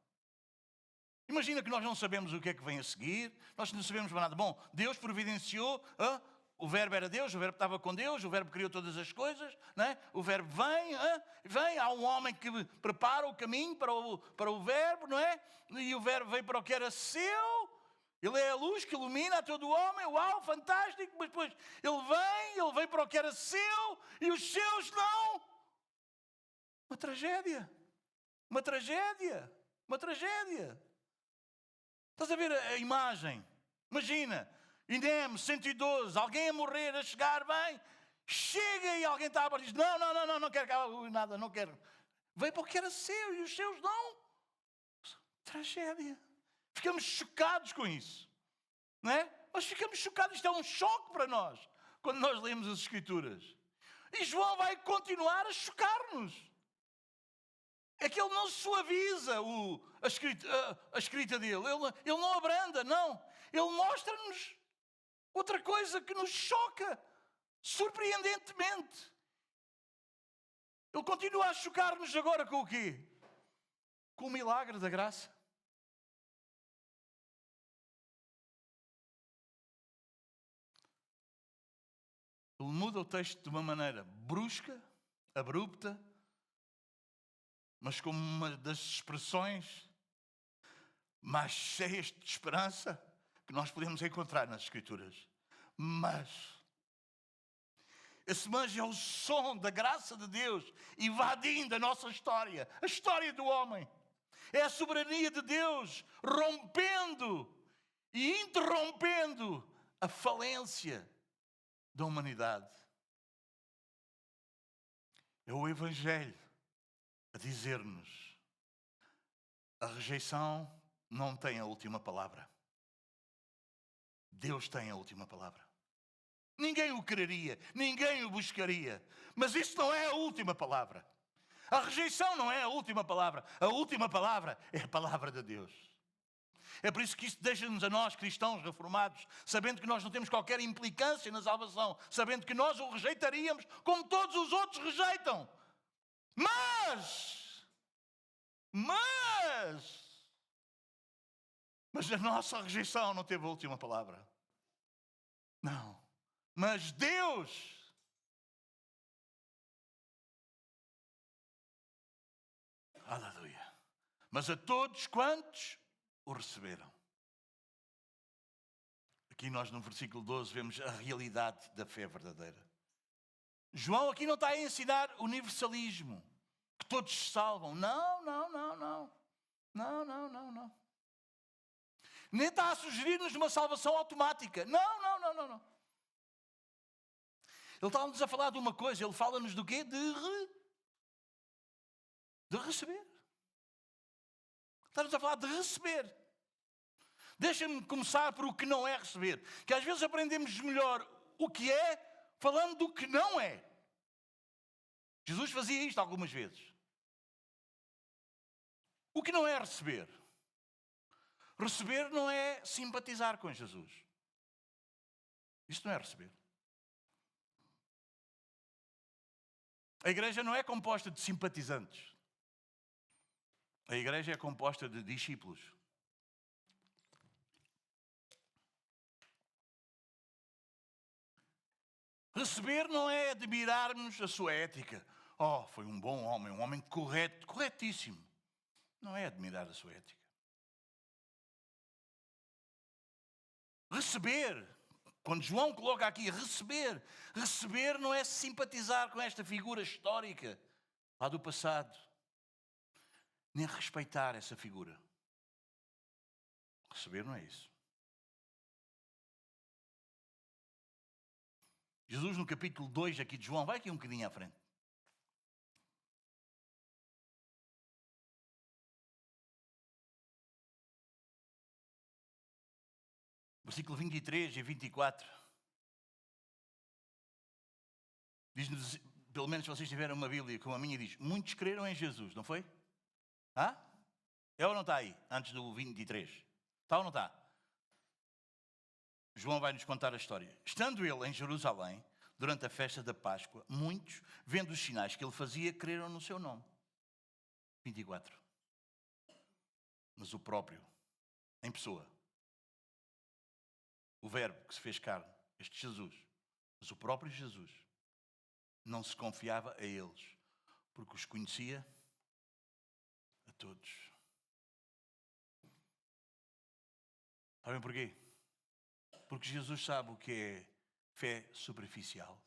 Imagina que nós não sabemos o que é que vem a seguir, nós não sabemos nada. Bom, Deus providenciou, o verbo era Deus, o verbo estava com Deus, o verbo criou todas as coisas, não é? O verbo vem, há um homem que prepara o caminho para o verbo, não é? E o verbo veio para o que era seu, ele é a luz que ilumina a todo o homem, uau, fantástico, mas depois ele vem para o que era seu e os seus não. Uma tragédia. Uma tragédia. Uma tragédia. Estás a ver a imagem? Imagina, INEM 112, alguém a morrer, a chegar, vem, chega e alguém está a dizer, não quero nada, não quero. Veio para o que era seu e os seus não. Tragédia. Ficamos chocados com isso. Não é? Nós ficamos chocados, isto é um choque para nós, quando nós lemos as Escrituras. E João vai continuar a chocar-nos. É que ele não suaviza a escrita dele. Ele não abranda, não. Ele mostra-nos outra coisa que nos choca, surpreendentemente. Ele continua a chocar-nos agora com o quê? Com o milagre da graça. Ele muda o texto de uma maneira brusca, abrupta, mas como uma das expressões mais cheias de esperança que nós podemos encontrar nas Escrituras. Mas esse mas é o som da graça de Deus invadindo a nossa história, a história do homem. É a soberania de Deus rompendo e interrompendo a falência da humanidade. É o Evangelho a dizer-nos: a rejeição não tem a última palavra. Deus tem a última palavra. Ninguém o quereria, ninguém o buscaria, mas isso não é a última palavra. A rejeição não é a última palavra. A última palavra é a palavra de Deus. É por isso que isto deixa-nos a nós, cristãos reformados, sabendo que nós não temos qualquer implicância na salvação, sabendo que nós o rejeitaríamos como todos os outros rejeitam. Mas a nossa rejeição não teve a última palavra. Não. Mas Deus, aleluia, mas a todos quantos o receberam. Aqui nós no versículo 12 vemos a realidade da fé verdadeira. João aqui não está a ensinar universalismo, que todos se salvam. Não. Nem está a sugerir-nos uma salvação automática. Não. Ele está-nos a falar de uma coisa, ele fala-nos do quê? De receber. Está-nos a falar de receber. Deixa-me começar por o que não é receber. Que às vezes aprendemos melhor o que é falando do que não é. Jesus fazia isto algumas vezes. O que não é receber? Receber não é simpatizar com Jesus. Isto não é receber. A igreja não é composta de simpatizantes. A igreja é composta de discípulos. Receber não é admirarmos a sua ética. Oh, foi um bom homem, um homem correto, corretíssimo. Não é admirar a sua ética. Receber, quando João coloca aqui receber não é simpatizar com esta figura histórica lá do passado, nem respeitar essa figura. Receber não é isso. Jesus no capítulo 2 aqui de João, vai aqui um bocadinho à frente. Versículo 23 e 24. Diz-nos, pelo menos se vocês tiverem uma Bíblia como a minha, diz: muitos creram em Jesus, não foi? Hã? É ou não está aí, antes do 23? Está ou não está? João vai nos contar a história. Estando ele em Jerusalém, durante a festa da Páscoa, muitos, vendo os sinais que ele fazia, creram no seu nome. 24. Mas o próprio, em pessoa, o verbo que se fez carne, este Jesus, mas o próprio Jesus, não se confiava a eles, porque os conhecia a todos. Sabem porquê? Porque Jesus sabe o que é fé superficial.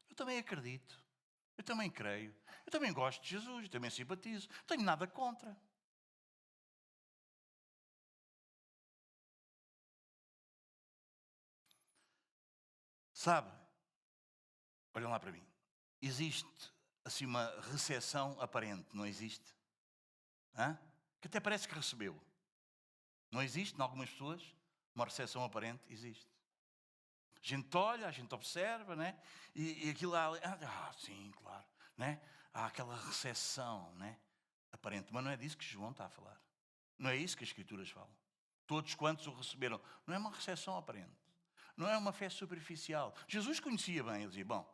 Eu também acredito, eu também creio, eu também gosto de Jesus, eu também simpatizo, não tenho nada contra. Sabe, olhem lá para mim, existe assim uma recepção aparente, não existe? Hã? Que até parece que recebeu. Não existe, em algumas pessoas, uma recepção aparente? Existe. A gente olha, a gente observa, né? E aquilo lá, sim, claro, né? Há aquela recepção, né? Aparente, mas não é disso que João está a falar. Não é isso que as Escrituras falam. Todos quantos o receberam. Não é uma recepção aparente. Não é uma fé superficial. Jesus conhecia bem, ele dizia, bom,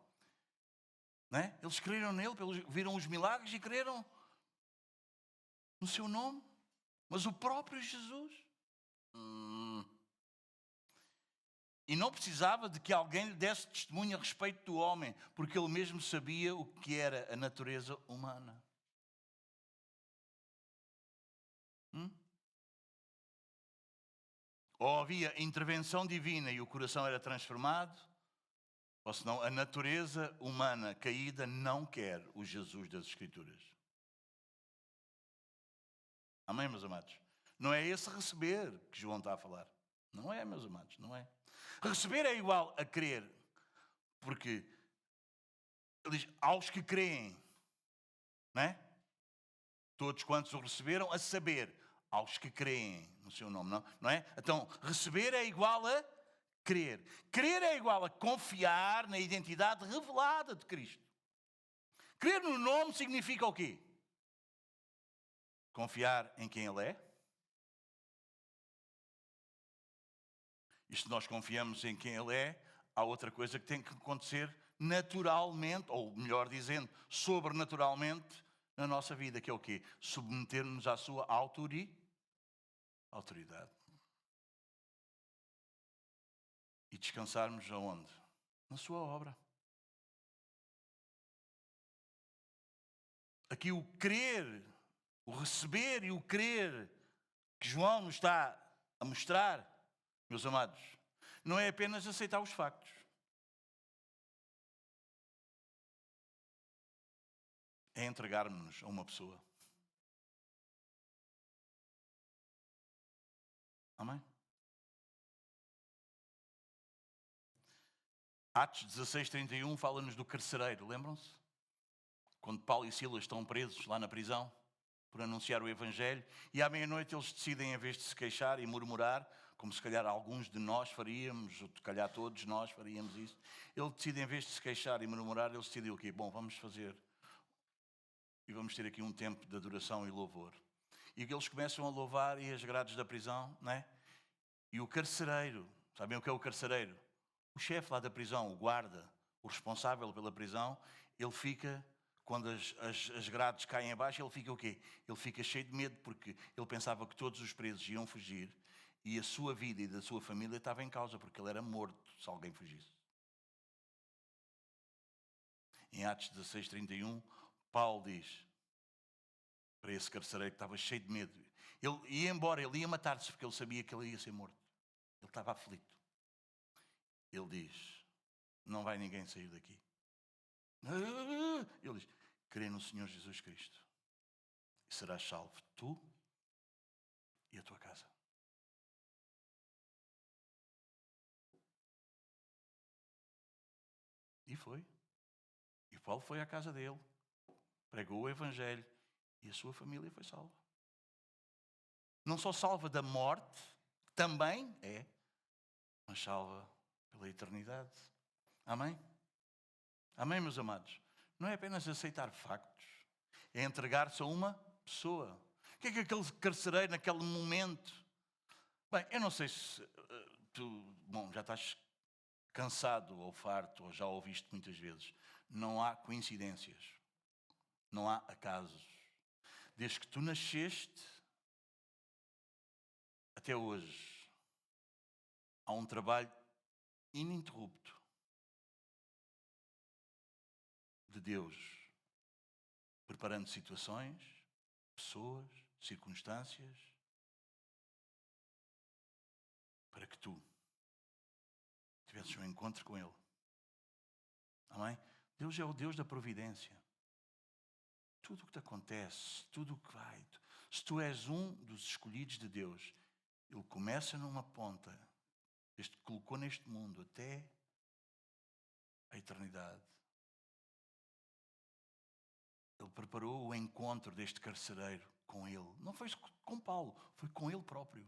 né? Eles creram nele, viram os milagres e creram no seu nome. Mas o próprio Jesus, E não precisava de que alguém lhe desse testemunho a respeito do homem, porque ele mesmo sabia o que era a natureza humana. Ou havia intervenção divina e o coração era transformado, ou senão a natureza humana caída não quer o Jesus das Escrituras. Amém, meus amados? Não é esse receber que João está a falar. Não é, meus amados, não é. Receber é igual a crer, porque ele diz, aos que creem, não é? Todos quantos o receberam, a saber, aos que creem no seu nome, não é? Então, receber é igual a crer. Crer é igual a confiar na identidade revelada de Cristo. Crer no nome significa o quê? Confiar em quem Ele é. E se nós confiamos em quem Ele é, há outra coisa que tem que acontecer naturalmente, ou melhor dizendo, sobrenaturalmente, na nossa vida, que é o quê? Submeter-nos à sua autoridade. E descansarmos aonde? Na sua obra. Aqui o crer, o receber e o crer que João nos está a mostrar, meus amados, não é apenas aceitar os factos. É entregarmos-nos a uma pessoa. Amém? Atos 16:31 fala-nos do carcereiro, lembram-se? Quando Paulo e Silas estão presos lá na prisão por anunciar o Evangelho, e à meia-noite eles decidem, em vez de se queixar e murmurar, como se calhar alguns de nós faríamos, ou se calhar todos nós faríamos isso, ele decide, em vez de se queixar e murmurar, ele decide o quê? Bom, vamos fazer, e vamos ter aqui um tempo de adoração e louvor. E eles começam a louvar e as grades da prisão, não é? E o carcereiro, sabem o que é o carcereiro? O chefe lá da prisão, o guarda, o responsável pela prisão, ele fica, quando as grades caem abaixo, ele fica o quê? Ele fica cheio de medo, porque ele pensava que todos os presos iam fugir e a sua vida e da sua família estava em causa, porque ele era morto se alguém fugisse. Em Atos 16:31, Paulo diz para esse carcereiro que estava cheio de medo, ele ia embora, ele ia matar-se porque ele sabia que ele ia ser morto. Ele estava aflito. Ele diz, não vai ninguém sair daqui. Ele diz, crê no Senhor Jesus Cristo e serás salvo tu e a tua casa. E foi. E Paulo foi à casa dele, pregou o Evangelho e a sua família foi salva. Não só salva da morte, também é, mas salva pela eternidade. Amém? Amém, meus amados? Não é apenas aceitar factos, é entregar-se a uma pessoa. O que é que aquele carcereiro naquele momento? Bem, eu não sei se tu, já estás cansado ou farto, ou já ouviste muitas vezes. Não há coincidências. Não há acasos. Desde que tu nasceste até hoje, há um trabalho ininterrupto de Deus, preparando situações, pessoas, circunstâncias, para que tu tivesses um encontro com Ele. Amém? Deus é o Deus da providência. Tudo o que te acontece, tudo o que vai, se tu és um dos escolhidos de Deus, Ele começa numa ponta, desde que colocou neste mundo até a eternidade. Ele preparou o encontro deste carcereiro com Ele. Não foi com Paulo, foi com Ele próprio.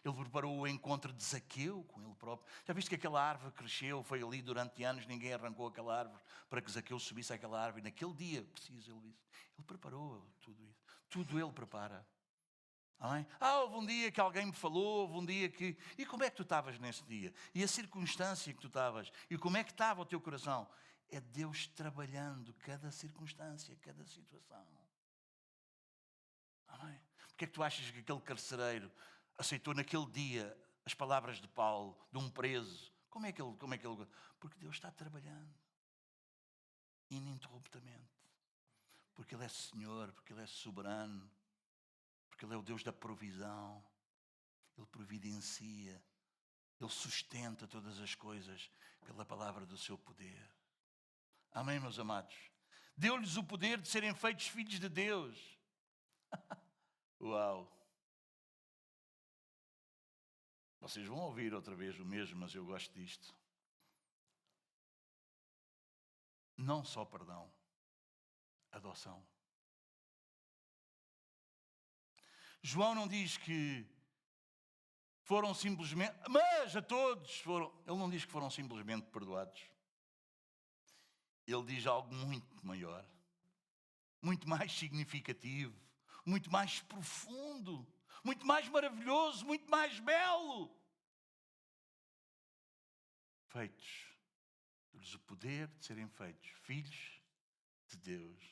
Ele preparou o encontro de Zaqueu com ele próprio. Já viste que aquela árvore cresceu, foi ali durante anos, ninguém arrancou aquela árvore para que Zaqueu subisse àquela árvore. E naquele dia, preciso, ele disse. Ele preparou tudo isso. Tudo ele prepara. Amém? Houve um dia que alguém me falou, houve um dia que... E como é que tu estavas nesse dia? E a circunstância que tu estavas? E como é que estava o teu coração? É Deus trabalhando cada circunstância, cada situação. Amém? Porque é que tu achas que aquele carcereiro aceitou naquele dia as palavras de Paulo, de um preso. Como é que ele... Porque Deus está trabalhando ininterruptamente. Porque Ele é Senhor, porque Ele é soberano, porque Ele é o Deus da provisão. Ele providencia, Ele sustenta todas as coisas pela palavra do seu poder. Amém, meus amados? Deu-lhes o poder de serem feitos filhos de Deus. Uau! Vocês vão ouvir outra vez o mesmo, mas eu gosto disto. Não só perdão, adoção. João não diz que foram simplesmente, mas a todos foram. Ele não diz que foram simplesmente perdoados. Ele diz algo muito maior, muito mais significativo, muito mais profundo, muito mais maravilhoso, muito mais belo. Feitos, deu-lhes o poder de serem feitos filhos de Deus.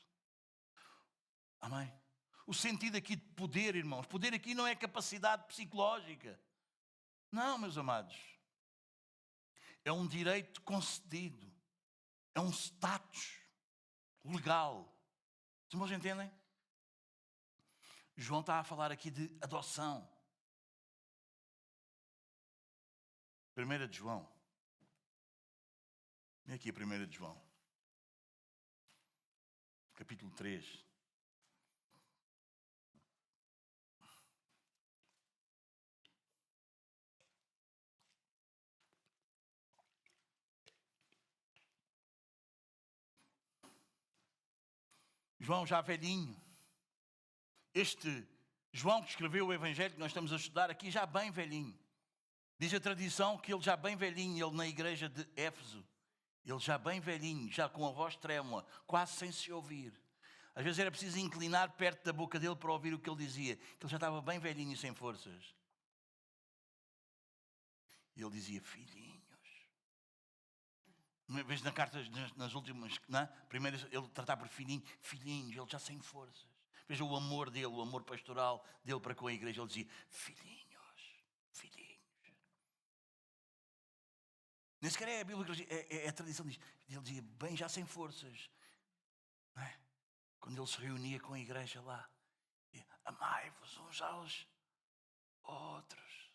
Amém? O sentido aqui de poder, irmãos, poder aqui não é capacidade psicológica. Não, meus amados. É um direito concedido. É um status legal. Os irmãos entendem? João está a falar aqui de adoção. 1 de João. Vem aqui a 1 de João. Capítulo 3. João já velhinho. Este João que escreveu o Evangelho que nós estamos a estudar aqui, já bem velhinho. Diz a tradição que ele já bem velhinho, ele na igreja de Éfeso, ele já bem velhinho, já com a voz trêmula, quase sem se ouvir. Às vezes era preciso inclinar perto da boca dele para ouvir o que ele dizia, que ele já estava bem velhinho e sem forças. E ele dizia, filhinhos. Uma vez na carta, nas últimas, primeiro ele tratava por filhinhos, ele já sem forças. Veja o amor dele, o amor pastoral dele para com a igreja. Ele dizia, filhinhos. Nem sequer é a Bíblia, é a tradição diz. Ele dizia, bem já sem forças. Não é? Quando ele se reunia com a igreja lá. Amai-vos uns aos outros.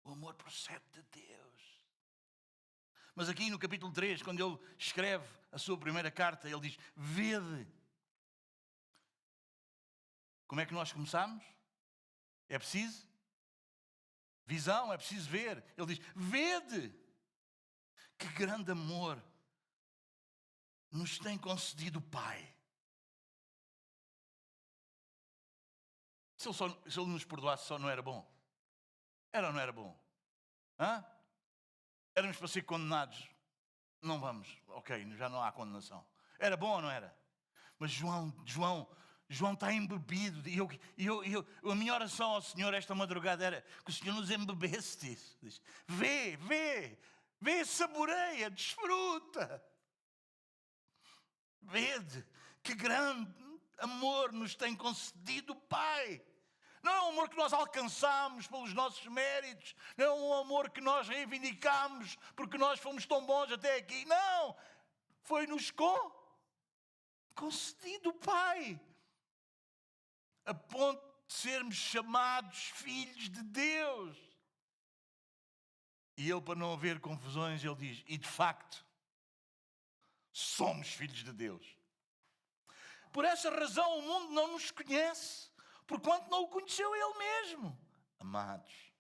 O amor procede de Deus. Mas aqui no capítulo 3, quando ele escreve a sua primeira carta, ele diz, vede. Como é que nós começamos? É preciso visão, é preciso ver. Ele diz, vede. Que grande amor nos tem concedido o Pai. Se ele nos perdoasse só, não era bom? Era ou não era bom? Éramos para ser condenados. Não vamos. Ok, já não há condenação. Era bom ou não era? Mas João está embebido. A minha oração ao Senhor esta madrugada era que o Senhor nos embebesse disso. Diz, vê, saboreia, desfruta. Vede que grande amor nos tem concedido o Pai. Não é um amor que nós alcançamos pelos nossos méritos. Não é um amor que nós reivindicamos porque nós fomos tão bons até aqui. Não! Foi-nos concedido o Pai. A ponto de sermos chamados filhos de Deus. E ele, para não haver confusões, ele diz, e de facto, somos filhos de Deus. Por essa razão o mundo não nos conhece, porquanto não o conheceu ele mesmo. Amados,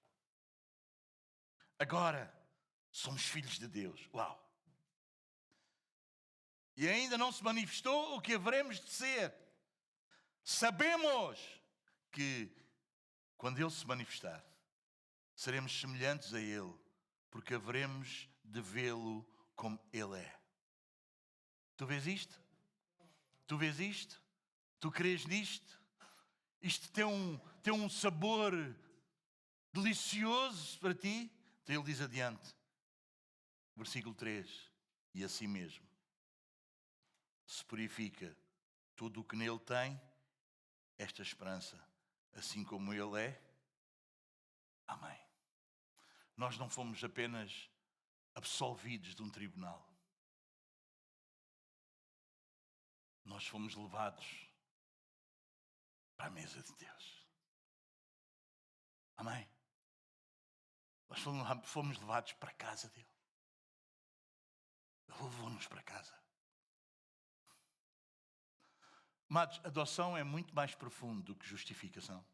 agora somos filhos de Deus. Uau! E ainda não se manifestou o que haveremos de ser. Sabemos que quando ele se manifestar, seremos semelhantes a ele, porque haveremos de vê-lo como ele é. Tu vês isto? Tu vês isto? Tu crês nisto? Isto tem um sabor delicioso para ti? Então ele diz adiante, versículo 3, e assim mesmo se purifica tudo o que nele tem, esta esperança, assim como ele é. Amém. nós não fomos apenas absolvidos de um tribunal. Nós fomos levados para a mesa de Deus. Amém? Nós fomos levados para a casa dele. Ele levou-nos para casa. Amados, adoção é muito mais profundo do que justificação.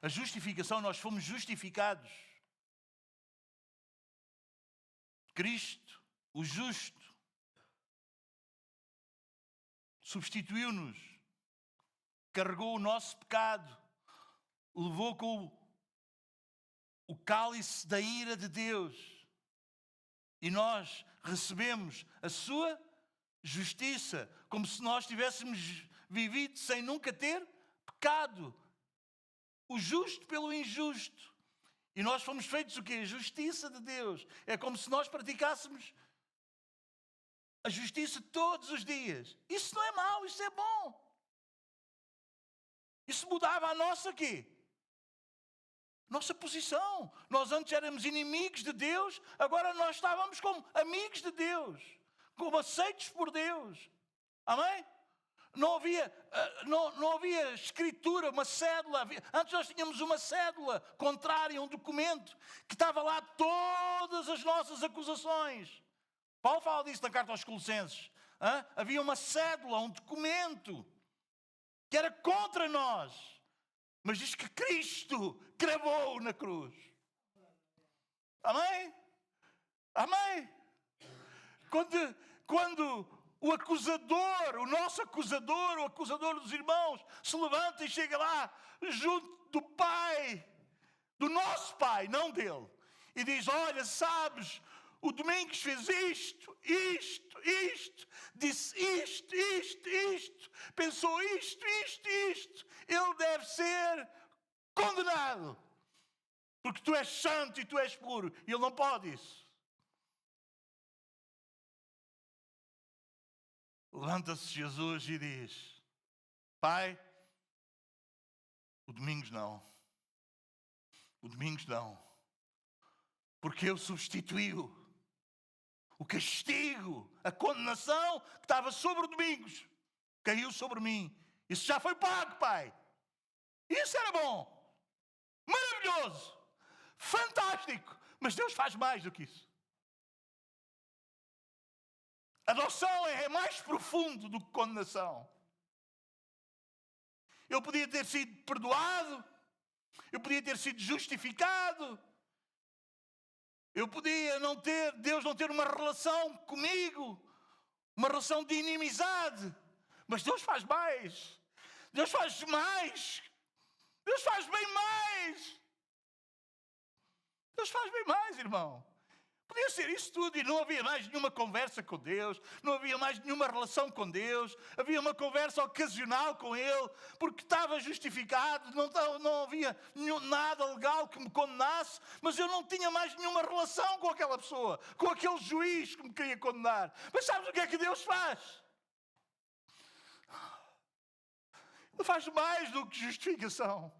A justificação, nós fomos justificados. Cristo, o justo, substituiu-nos, carregou o nosso pecado, levou com o cálice da ira de Deus e nós recebemos a sua justiça, como se nós tivéssemos vivido sem nunca ter pecado. O justo pelo injusto. E nós fomos feitos o quê? A justiça de Deus. É como se nós praticássemos a justiça todos os dias. Isso não é mau, isso é bom. Isso mudava a nossa quê? Nossa posição. Nós antes éramos inimigos de Deus, agora nós estávamos como amigos de Deus, como aceitos por Deus. Amém? Não havia escritura, uma cédula. Antes nós tínhamos uma cédula contrária, um documento, que estava lá todas as nossas acusações. Paulo fala disso na carta aos Colossenses. Havia uma cédula, um documento, que era contra nós. Mas diz que Cristo cravou na cruz. Amém? Amém? Quando o acusador, o nosso acusador, o acusador dos irmãos, se levanta e chega lá junto do Pai, do nosso Pai, não dele, e diz: olha, sabes, o Domingos fez isto, disse isto, pensou isto. Ele deve ser condenado, porque tu és santo e tu és puro. E ele não pode isso. Levanta-se Jesus e diz: Pai, o Domingos não. Porque eu substituí o castigo, a condenação que estava sobre o Domingos, caiu sobre mim. Isso já foi pago, Pai. Isso era bom, maravilhoso, fantástico. Mas Deus faz mais do que isso. Adoção é mais profundo do que condenação. Eu podia ter sido perdoado, eu podia ter sido justificado, eu podia Deus não ter uma relação comigo, uma relação de inimizade. Mas Deus faz mais. Deus faz mais. Deus faz bem mais. Deus faz bem mais, irmão. Podia ser isso tudo e não havia mais nenhuma conversa com Deus, não havia mais nenhuma relação com Deus, havia uma conversa ocasional com Ele, porque estava justificado, não havia nada legal que me condenasse, mas eu não tinha mais nenhuma relação com aquela pessoa, com aquele juiz que me queria condenar. Mas sabes o que é que Deus faz? Ele faz mais do que justificação.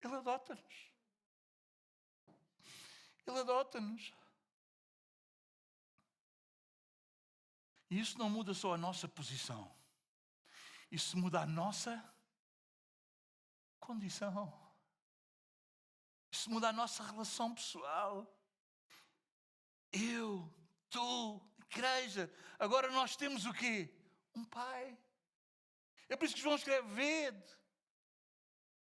Ele adota-nos. Ele adota-nos. E isso não muda só a nossa posição. Isso muda a nossa condição. Isso muda a nossa relação pessoal. Eu, tu, igreja. Agora nós temos o quê? Um Pai. É por isso que João escreve: vede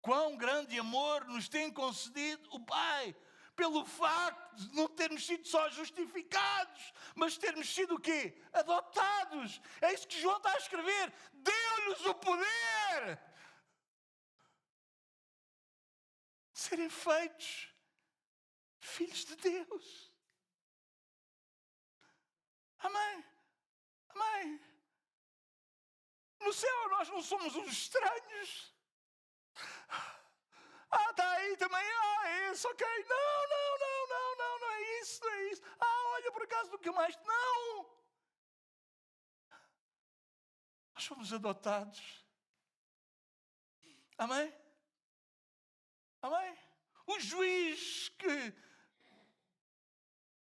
quão grande amor nos tem concedido o Pai, pelo facto de não termos sido só justificados, mas termos sido o quê? Adotados. É isso que João está a escrever. Deu-lhes o poder de serem feitos filhos de Deus. Amém? Amém? No céu nós não somos uns estranhos. Está aí também. É isso, ok. Não é isso, não é isso. Olha, por acaso nunca mais. Não! Nós fomos adotados. Amém? Amém? O juiz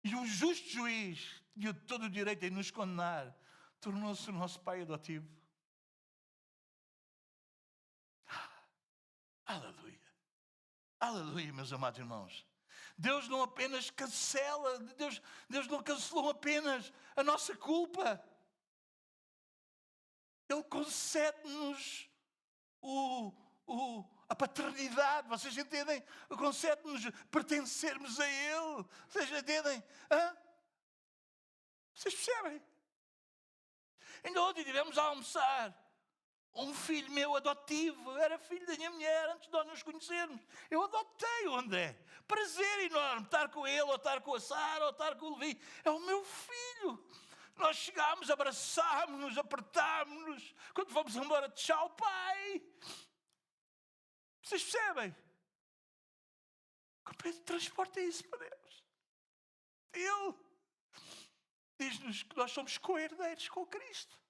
e o justo juiz tinha todo o direito em nos condenar, tornou-se o nosso pai adotivo. Aleluia. Aleluia, meus amados irmãos. Deus não apenas cancela, Deus não cancelou apenas a nossa culpa. Ele concede-nos a paternidade. Vocês entendem? Concede-nos pertencermos a Ele. Vocês entendem? Hã? Vocês percebem? Ainda ontem estivemos a almoçar. Um filho meu adotivo, era filho da minha mulher antes de nós nos conhecermos. Eu adotei o André. Prazer enorme estar com ele, ou estar com a Sara, ou estar com o Levi. É o meu filho. Nós chegámos, abraçámos-nos, apertámos-nos. Quando fomos embora, tchau, pai. Vocês percebem? Que transporte é isso para Deus? Ele diz-nos que nós somos co-herdeiros com Cristo.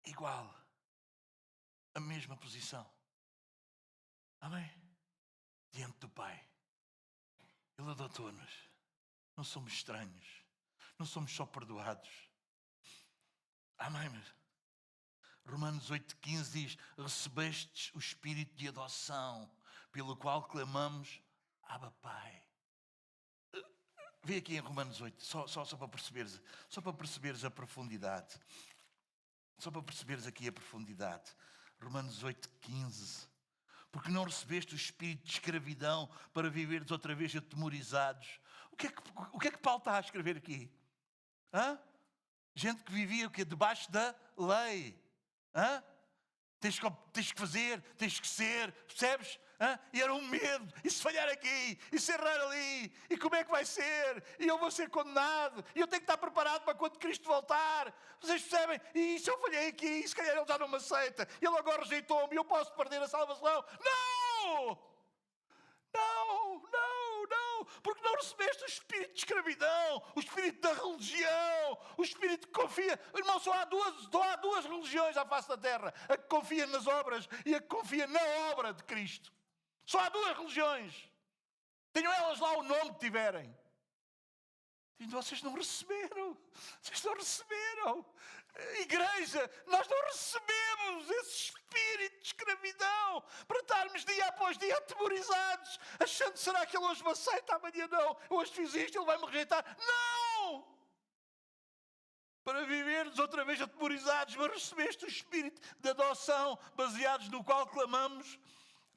Igual, a mesma posição. Amém? Diante do Pai. Ele adotou-nos. Não somos estranhos. Não somos só perdoados. Amém? Romanos 8,15 diz: recebestes o espírito de adoção, pelo qual clamamos, Abba Pai. Vê aqui em Romanos 8, só para perceberes a profundidade. Só para perceberes aqui a profundidade. Romanos 8,15. Porque não recebeste o espírito de escravidão para viveres outra vez atemorizados. O que é que Paulo está a escrever aqui? Hã? Gente que vivia o quê? Debaixo da lei. Hã? Tens que fazer, tens que ser, percebes? Hã? E era um medo, e se falhar aqui, e se errar ali, e como é que vai ser? E eu vou ser condenado, e eu tenho que estar preparado para quando Cristo voltar. Vocês percebem? E se eu falhei aqui, se calhar ele já não me aceita, ele agora rejeitou-me, e eu posso perder a salvação. Não! Não, porque não recebeste o espírito de escravidão, o espírito da religião, o espírito que confia. Irmão, só há duas religiões à face da terra: a que confia nas obras e a que confia na obra de Cristo. Só há duas religiões. Tenham elas lá o nome que tiverem. E vocês não receberam. Vocês não receberam. Igreja, nós não recebemos esse espírito de escravidão para estarmos dia após dia atemorizados, achando: será que ele hoje me aceita, amanhã não? Eu hoje fiz isto, ele vai me rejeitar. Não! Para vivermos outra vez atemorizados, mas recebeste o espírito de adoção, baseados no qual clamamos,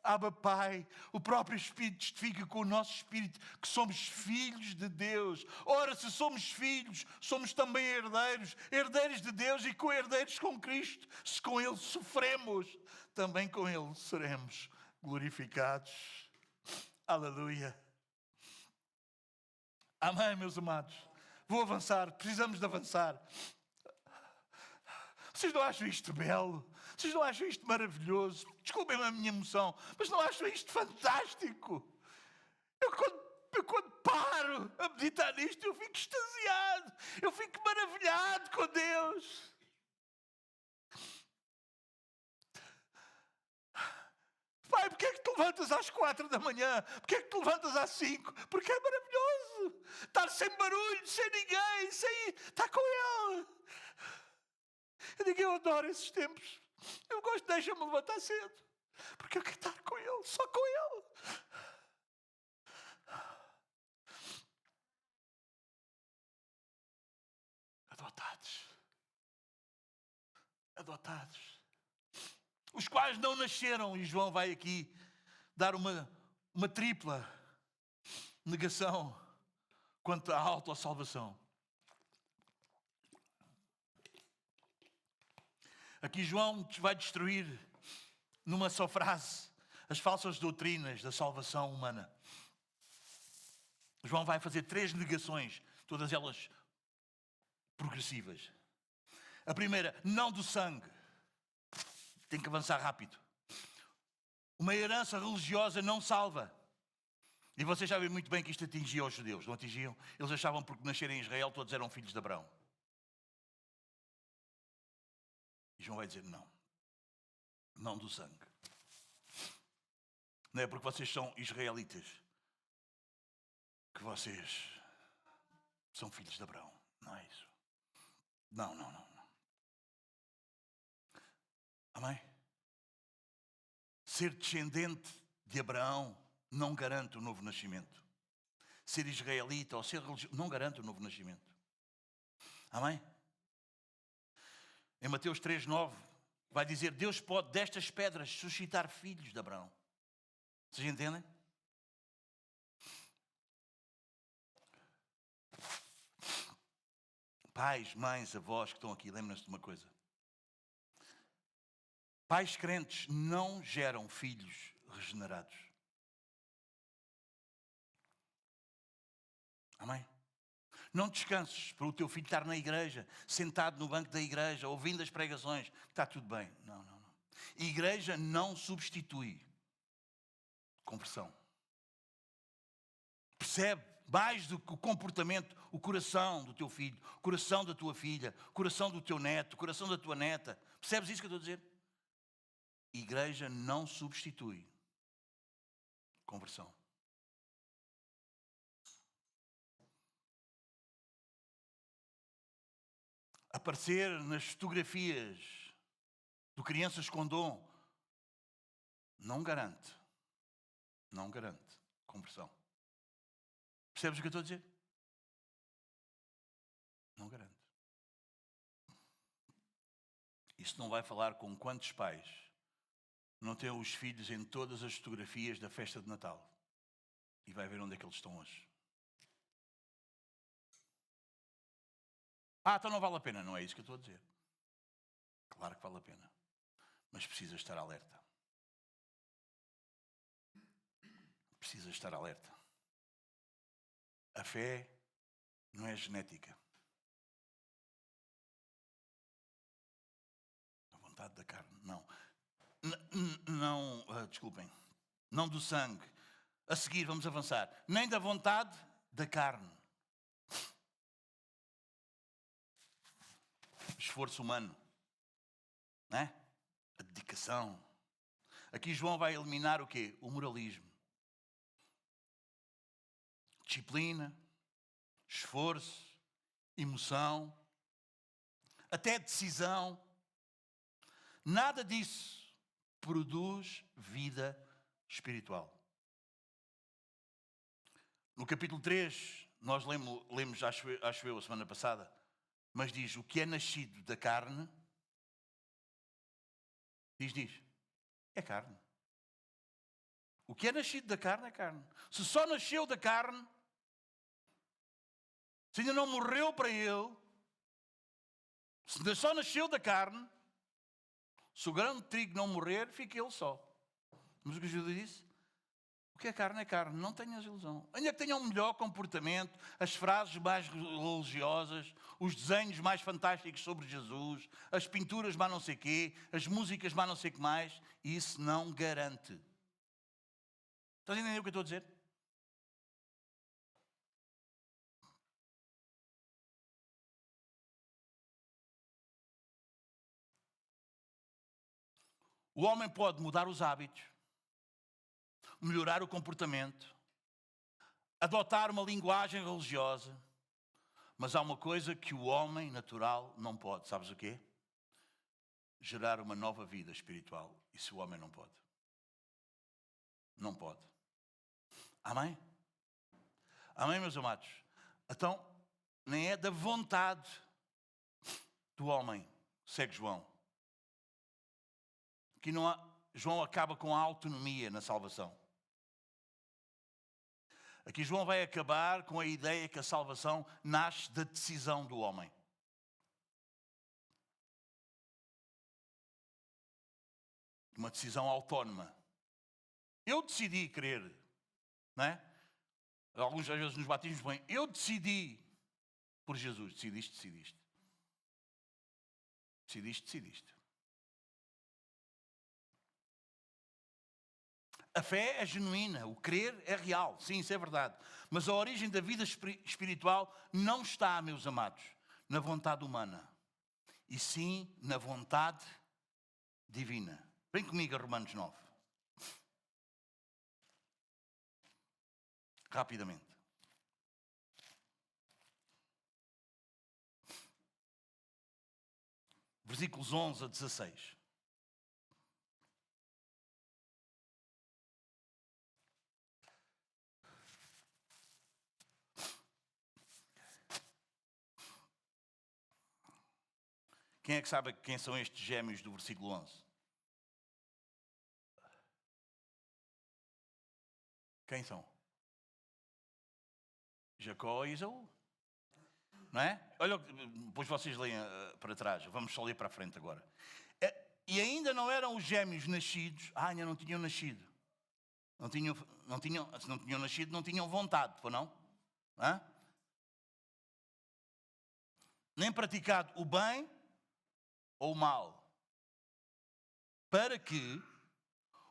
Abba Pai. O próprio Espírito testifica com o nosso Espírito que somos filhos de Deus. Ora, se somos filhos, somos também herdeiros, herdeiros de Deus e co-herdeiros com Cristo. Se com Ele sofremos, também com Ele seremos glorificados. Aleluia. Amém, meus amados. Vou avançar, precisamos de avançar. Vocês não acham isto belo? Vocês não acham isto maravilhoso? Desculpem a minha emoção, mas não acham isto fantástico? Eu quando paro a meditar nisto, eu fico extasiado. Eu fico maravilhado com Deus. Pai, porquê é que te levantas às 4 da manhã? Porquê é que te levantas às 5? Porque é maravilhoso. Estar sem barulho, sem ninguém, sem estar com Ele. Eu digo, eu adoro esses tempos. Eu gosto, deixa-me levantar cedo. Porque eu quero estar com Ele, só com Ele. Adotados. Os quais não nasceram. E João vai aqui dar uma tripla negação quanto à autossalvação. Aqui João vai destruir, numa só frase, as falsas doutrinas da salvação humana. João vai fazer 3 negações, todas elas progressivas. A primeira, não do sangue. Tem que avançar rápido. Uma herança religiosa não salva. E vocês sabem muito bem que isto atingia os judeus, não atingiam? Eles achavam que por nascerem em Israel todos eram filhos de Abraão. E João vai dizer, não do sangue. Não é porque vocês são israelitas que vocês são filhos de Abraão. Não é isso. Não. Amém? Ser descendente de Abraão não garante o novo nascimento. Ser israelita ou ser religioso não garante o novo nascimento. Amém? Em Mateus 3:9 vai dizer, Deus pode destas pedras suscitar filhos de Abraão. Vocês entendem? Pais, mães, avós que estão aqui, lembrem-se de uma coisa. Pais crentes não geram filhos regenerados. Amém? Não descanses para o teu filho estar na igreja, sentado no banco da igreja, ouvindo as pregações. Está tudo bem. Não. Igreja não substitui conversão. Percebe mais do que o comportamento, o coração do teu filho, o coração da tua filha, o coração do teu neto, o coração da tua neta. Percebes isso que eu estou a dizer? Igreja não substitui conversão. Aparecer nas fotografias do Crianças com Dom não garante conversão. Percebes o que eu estou a dizer? Não garante. Isso não vai falar com quantos pais não têm os filhos em todas as fotografias da festa de Natal e vai ver onde é que eles estão hoje. Então não vale a pena. Não é isso que eu estou a dizer. Claro que vale a pena. Mas precisa estar alerta. Precisa estar alerta. A fé não é genética. A vontade da carne, não. Desculpem. Não do sangue. A seguir, vamos avançar. Nem da vontade da carne. Esforço humano. Não é? A dedicação. Aqui João vai eliminar o quê? O moralismo. Disciplina, esforço, emoção, até decisão. Nada disso produz vida espiritual. No capítulo 3, nós lemos acho eu, a semana passada, mas diz, o que é nascido da carne, diz, é carne. O que é nascido da carne é carne. Se só nasceu da carne, se ainda não morreu para ele, se só nasceu da carne, se o grão de trigo não morrer, fica ele só. Mas o que Jesus disse? O que é carne é carne, não tenhas ilusão. Ainda que tenha um melhor comportamento, as frases mais religiosas, os desenhos mais fantásticos sobre Jesus, as pinturas mais não sei quê, as músicas mais não sei o que mais, isso não garante. Estás a entender o que eu estou a dizer? O homem pode mudar os hábitos, melhorar o comportamento, adotar uma linguagem religiosa, mas há uma coisa que o homem natural não pode. Sabes o quê? Gerar uma nova vida espiritual. Isso o homem não pode. Não pode. Amém? Amém, meus amados? Então, nem é da vontade do homem, segue João. Que não há, João acaba com a autonomia na salvação. Aqui João vai acabar com a ideia que a salvação nasce da decisão do homem. Uma decisão autónoma. Eu decidi crer, não é? Alguns às vezes nos batismos põem, eu decidi por Jesus. Decidiste. A fé é genuína, o crer é real, sim, isso é verdade. Mas a origem da vida espiritual não está, meus amados, na vontade humana. e sim na vontade divina. Vem comigo a Romanos 9. Rapidamente. Versículos 11 a 16. Quem é que sabe quem são estes gêmeos do versículo 11? Quem são? Jacó e Esaú. Não é? Olha, depois vocês leem para trás. Vamos só ler para a frente agora. E ainda não eram os gêmeos nascidos. Ainda não tinham nascido. Se não tinham nascido, não tinham vontade, ou não? Hã? Nem praticado o bem ou o mal. Para que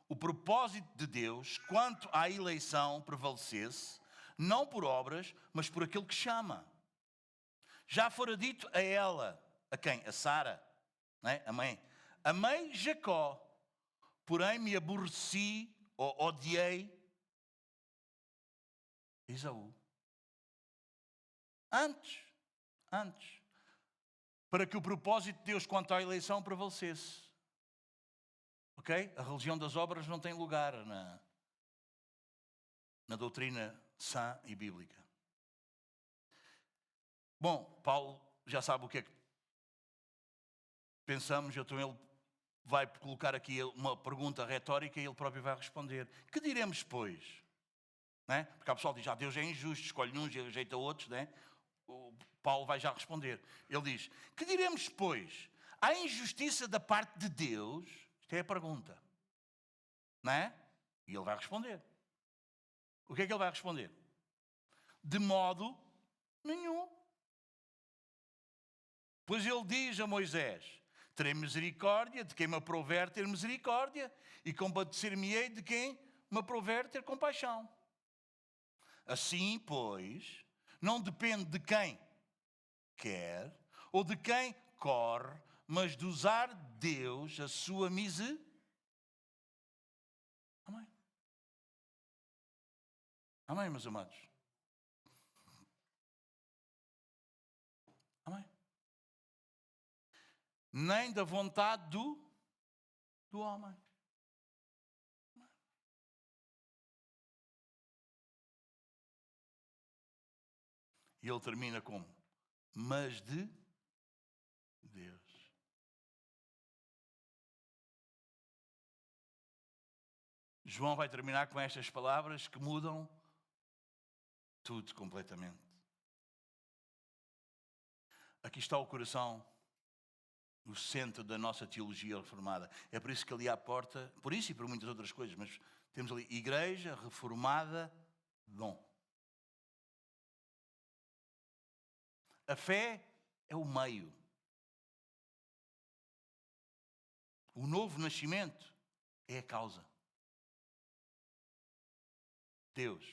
o propósito de Deus, quanto à eleição, prevalecesse, não por obras, mas por aquele que chama. Já fora dito a ela, a quem? A Sara, não é? A mãe. Amei Jacó, porém me aborreci ou odiei Esaú. Antes, para que o propósito de Deus quanto à eleição prevalecesse. Ok? A religião das obras não tem lugar na doutrina sã e bíblica. Bom, Paulo já sabe o que é que pensamos, então ele vai colocar aqui uma pergunta retórica e ele próprio vai responder. Que diremos, pois? Não é? Porque o pessoal diz, Deus é injusto, escolhe uns e rejeita outros, não é? O Paulo vai já responder. Ele diz, que diremos, pois? Há injustiça da parte de Deus? Isto é a pergunta. Não é? E ele vai responder. O que é que ele vai responder? De modo nenhum. Pois ele diz a Moisés, terei misericórdia de quem me aprouver ter misericórdia e compadecer-me-ei de quem me aprouver ter compaixão. Assim, pois, não depende de quem quer ou de quem corre, mas de usar Deus a sua misericórdia. Amém. Amém, meus amados. Amém. Nem da vontade do homem. E ele termina como? Mas de Deus. João vai terminar com estas palavras que mudam tudo completamente. Aqui está o coração, o centro da nossa teologia reformada. É por isso que ali à porta, por isso e por muitas outras coisas, mas temos ali Igreja Reformada Dom. A fé é o meio. O novo nascimento é a causa. Deus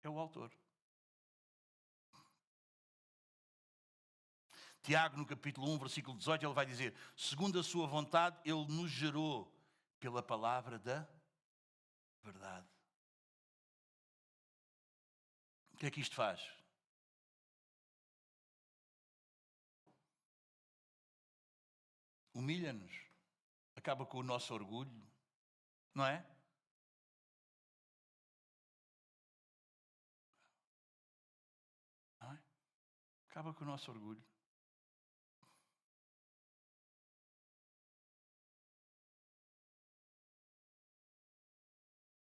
é o autor. Tiago, no capítulo 1, versículo 18, ele vai dizer, segundo a sua vontade, ele nos gerou pela palavra da verdade. O que é que isto faz? Humilha-nos. Acaba com o nosso orgulho. Não é? Não é? Acaba com o nosso orgulho.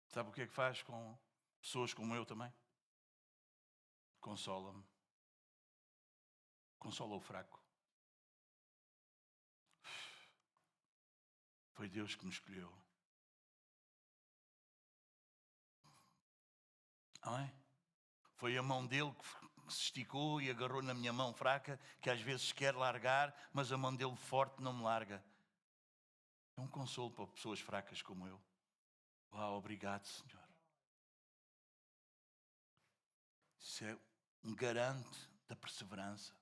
Sabe o que é que faz com pessoas como eu também? Consola-me. Consola o fraco. Foi Deus que me escolheu. Não é? Foi a mão dele que se esticou e agarrou na minha mão fraca, que às vezes quer largar, mas a mão dele forte não me larga. É um consolo para pessoas fracas como eu. Uau, obrigado, Senhor. Isso é um garante da perseverança.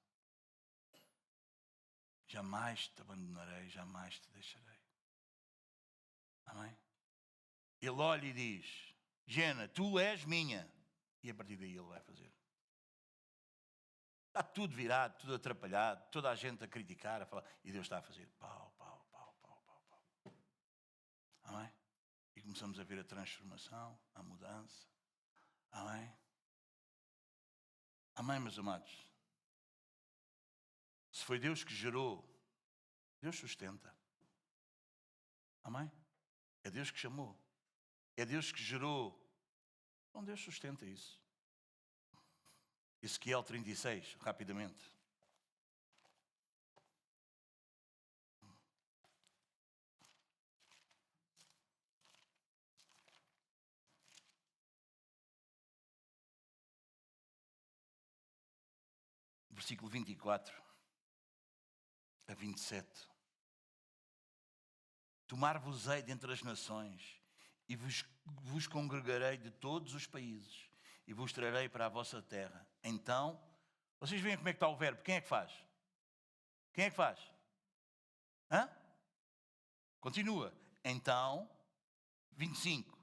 jamais te abandonarei, jamais te deixarei. Amém? Ele olha e diz, Gena, tu és minha. E a partir daí ele vai fazer. Está tudo virado, tudo atrapalhado, toda a gente a criticar, a falar. E Deus está a fazer pau, pau, pau, pau, pau, pau. Amém? E começamos a ver a transformação, a mudança. Amém? Amém, meus amados? Se foi Deus que gerou, Deus sustenta. Amém? É Deus que chamou. É Deus que gerou. Então Deus sustenta isso. Ezequiel 36, rapidamente. Versículo 24 a 27. Tomar-vos-ei dentre as nações e vos congregarei de todos os países e vos trarei para a vossa terra. Então, vocês veem como é que está o verbo. Quem é que faz? Quem é que faz? Hã? Continua. Então, 25.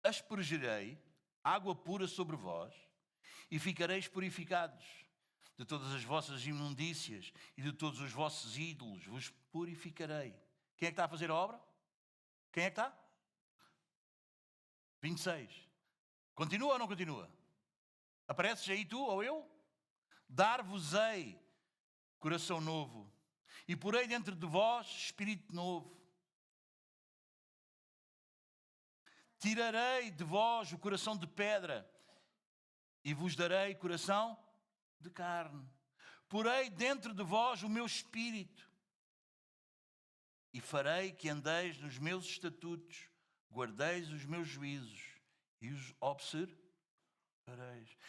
Aspergerei água pura sobre vós e ficareis purificados. De todas as vossas imundícias e de todos os vossos ídolos vos purificarei. Quem é que está a fazer a obra? Quem é que está? 26. Continua ou não continua? Apareces aí tu ou eu? Dar-vos-ei coração novo e porei dentro de vós espírito novo. Tirarei de vós o coração de pedra e vos darei coração de carne. Porei dentro de vós o meu espírito e farei que andeis nos meus estatutos, guardeis os meus juízos e os observareis.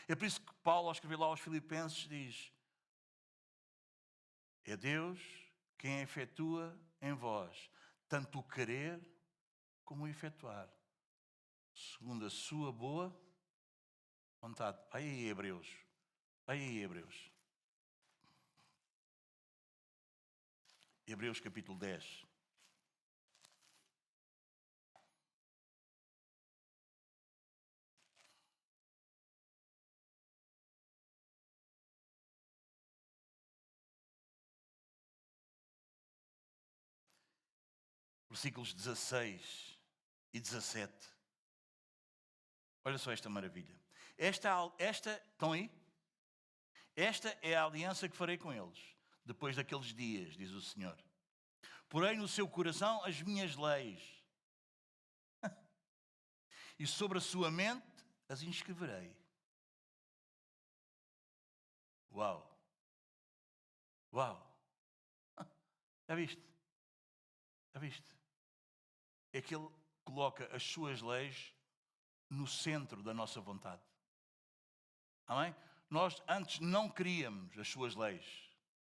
É por isso que Paulo, ao escrever lá aos Filipenses, diz: é Deus quem efetua em vós tanto o querer como o efetuar, segundo a sua boa vontade. Vai aí, Hebreus. Vai aí, Hebreus. Hebreus capítulo 10. Versículos 16 e 17. Olha só esta maravilha. Estão aí? Esta é a aliança que farei com eles, depois daqueles dias, diz o Senhor. Porei no seu coração as minhas leis, e sobre a sua mente as inscreverei. Uau! Uau! Já viste? Já viste? É que Ele coloca as suas leis no centro da nossa vontade. Amém? Nós antes não queríamos as suas leis.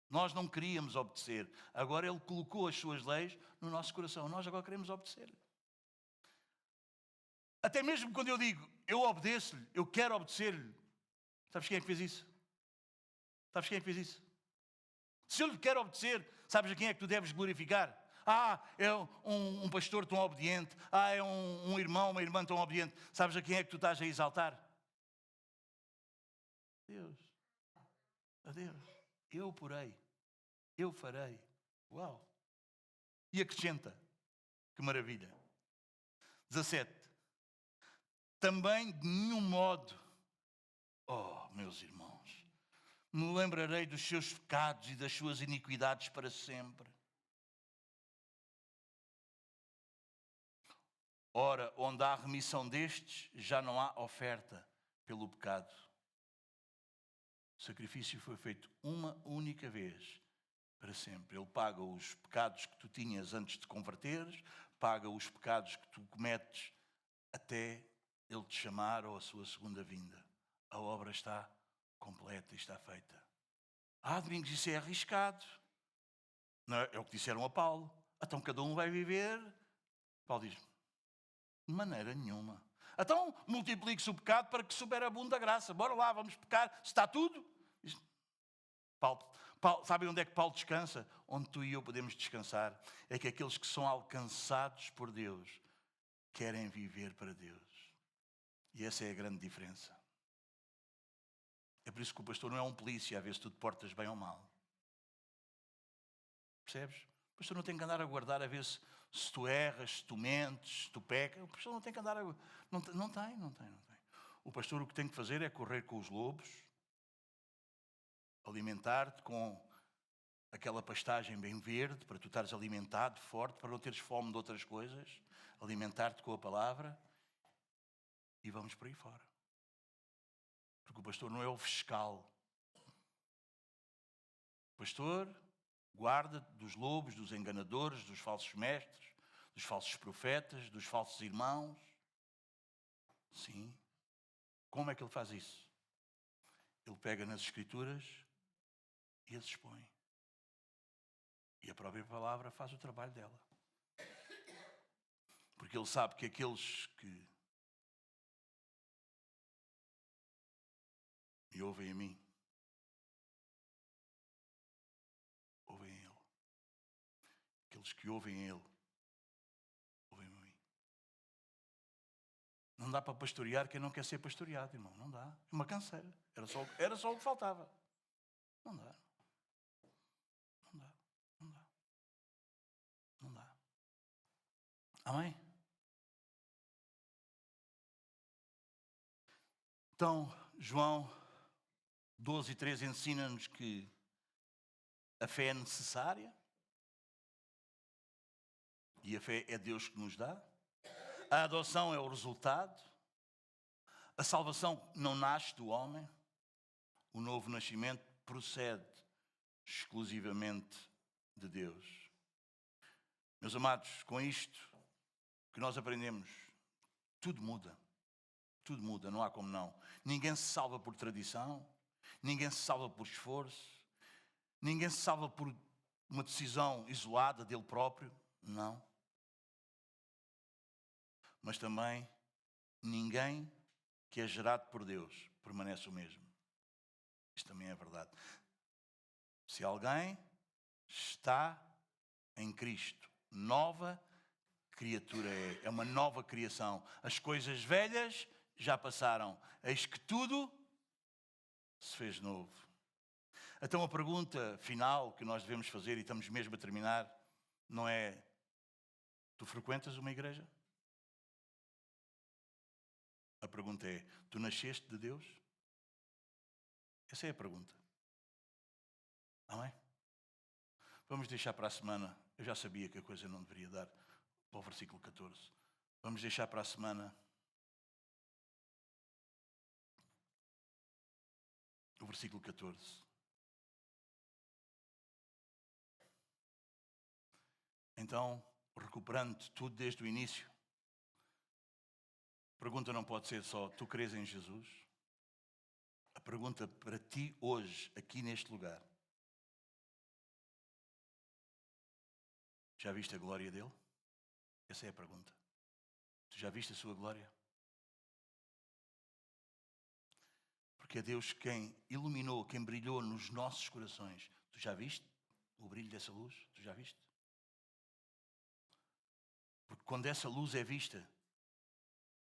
Nós não queríamos obedecer. Agora Ele colocou as suas leis no nosso coração. Nós agora queremos obedecer. Até mesmo quando eu digo, eu obedeço-lhe, eu quero obedecer-lhe. Sabes quem é que fez isso? Sabes quem é que fez isso? Se eu lhe quero obedecer, sabes a quem é que tu deves glorificar? É um pastor tão obediente. É um irmão, uma irmã tão obediente. Sabes a quem é que tu estás a exaltar? Deus. A Deus. Eu porei. Eu farei. Uau. E acrescenta. Que maravilha. 17. Também de nenhum modo, meus irmãos, me lembrarei dos seus pecados e das suas iniquidades para sempre. Ora, onde há remissão destes, já não há oferta pelo pecado. O sacrifício foi feito uma única vez, para sempre. Ele paga os pecados que tu tinhas antes de converteres, paga os pecados que tu cometes até Ele te chamar ou a sua segunda vinda. A obra está completa e está feita. Domingos, isso é arriscado. Não é o que disseram a Paulo. Então cada um vai viver. Paulo diz, de maneira nenhuma. Então multiplique-se o pecado para que superabunde a graça. Bora lá, vamos pecar. Se está tudo. Sabem onde é que Paulo descansa? Onde tu e eu podemos descansar. É que aqueles que são alcançados por Deus querem viver para Deus. E essa é a grande diferença. É por isso que o pastor não é um polícia a ver se tu te portas bem ou mal. Percebes? O pastor não tem que andar a guardar a ver se tu erras, se tu mentes, se tu pecas. O pastor não tem que andar a... Não tem. O pastor o que tem que fazer é correr com os lobos, alimentar-te com aquela pastagem bem verde, para tu estares alimentado, forte, para não teres fome de outras coisas, alimentar-te com a palavra e vamos por aí fora. Porque o pastor não é o fiscal. O pastor guarda dos lobos, dos enganadores, dos falsos mestres, dos falsos profetas, dos falsos irmãos. Sim. Como é que ele faz isso? Ele pega nas Escrituras e as expõe. E a própria palavra faz o trabalho dela. Porque ele sabe que aqueles que me ouvem a mim, ouvem a ele. Aqueles que ouvem a ele, ouvem a mim. Não dá para pastorear quem não quer ser pastoreado, irmão. Não dá. É uma canseira. Era só o que faltava. Não dá. Não dá. Amém? Então, João 12:3 ensina-nos que a fé é necessária. E a fé é Deus que nos dá. A adoção é o resultado. A salvação não nasce do homem. O novo nascimento procede exclusivamente de Deus. Meus amados, com isto que nós aprendemos, tudo muda. Tudo muda, não há como não. Ninguém se salva por tradição, ninguém se salva por esforço, ninguém se salva por uma decisão isolada dele próprio, não. Mas também ninguém que é gerado por Deus permanece o mesmo. Isto também é verdade. Se alguém está em Cristo, nova criatura é uma nova criação. As coisas velhas já passaram, eis que tudo se fez novo. Então a pergunta final que nós devemos fazer, e estamos mesmo a terminar, não é: tu frequentas uma igreja? A pergunta é: tu nasceste de Deus? Essa é a pergunta. Amém? Vamos deixar para a semana. Eu já sabia que a coisa não deveria dar para o versículo 14. Vamos deixar para a semana o versículo 14. Então, recuperando tudo desde o início, a pergunta não pode ser só: tu crês em Jesus? A pergunta para ti hoje, aqui neste lugar: já viste a glória dele? Essa é a pergunta. Tu já viste a sua glória? Porque é Deus quem iluminou, quem brilhou nos nossos corações. Tu já viste o brilho dessa luz? Tu já viste? Porque quando essa luz é vista,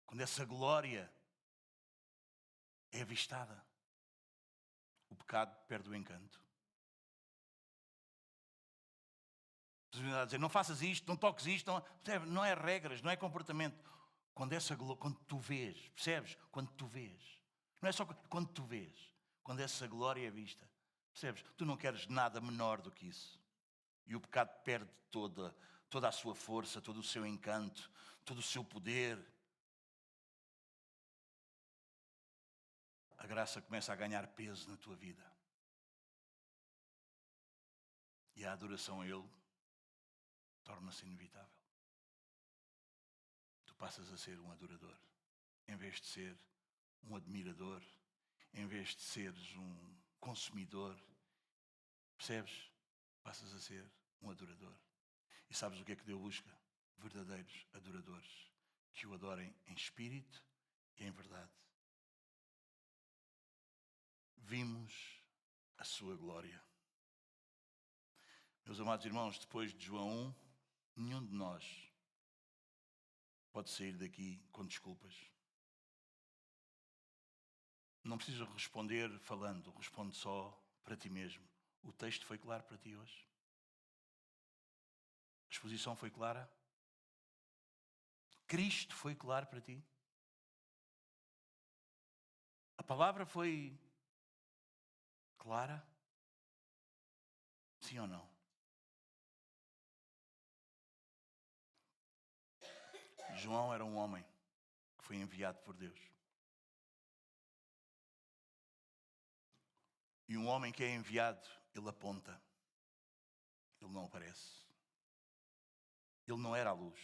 quando essa glória é avistada, o pecado perde o encanto. A dizer: não faças isto, não toques isto, não é regras, não é comportamento. Quando tu vês, percebes? Quando tu vês. Não é só quando tu vês. Quando essa glória é vista. Percebes? Tu não queres nada menor do que isso. E o pecado perde toda a sua força, todo o seu encanto, todo o seu poder. A graça começa a ganhar peso na tua vida. E a adoração a Ele torna-se inevitável. Tu passas a ser um adorador, em vez de ser um admirador, em vez de seres um consumidor. Percebes? Passas a ser um adorador. E sabes o que é que Deus busca? Verdadeiros adoradores, que o adorem em espírito e em verdade. Vimos a sua glória. Meus amados irmãos, depois de João 1, nenhum de nós pode sair daqui com desculpas. Não precisas responder falando, responde só para ti mesmo. O texto foi claro para ti hoje? A exposição foi clara? Cristo foi claro para ti? A palavra foi clara? Sim ou não? João era um homem que foi enviado por Deus. E um homem que é enviado, ele aponta. Ele não aparece. Ele não era a luz.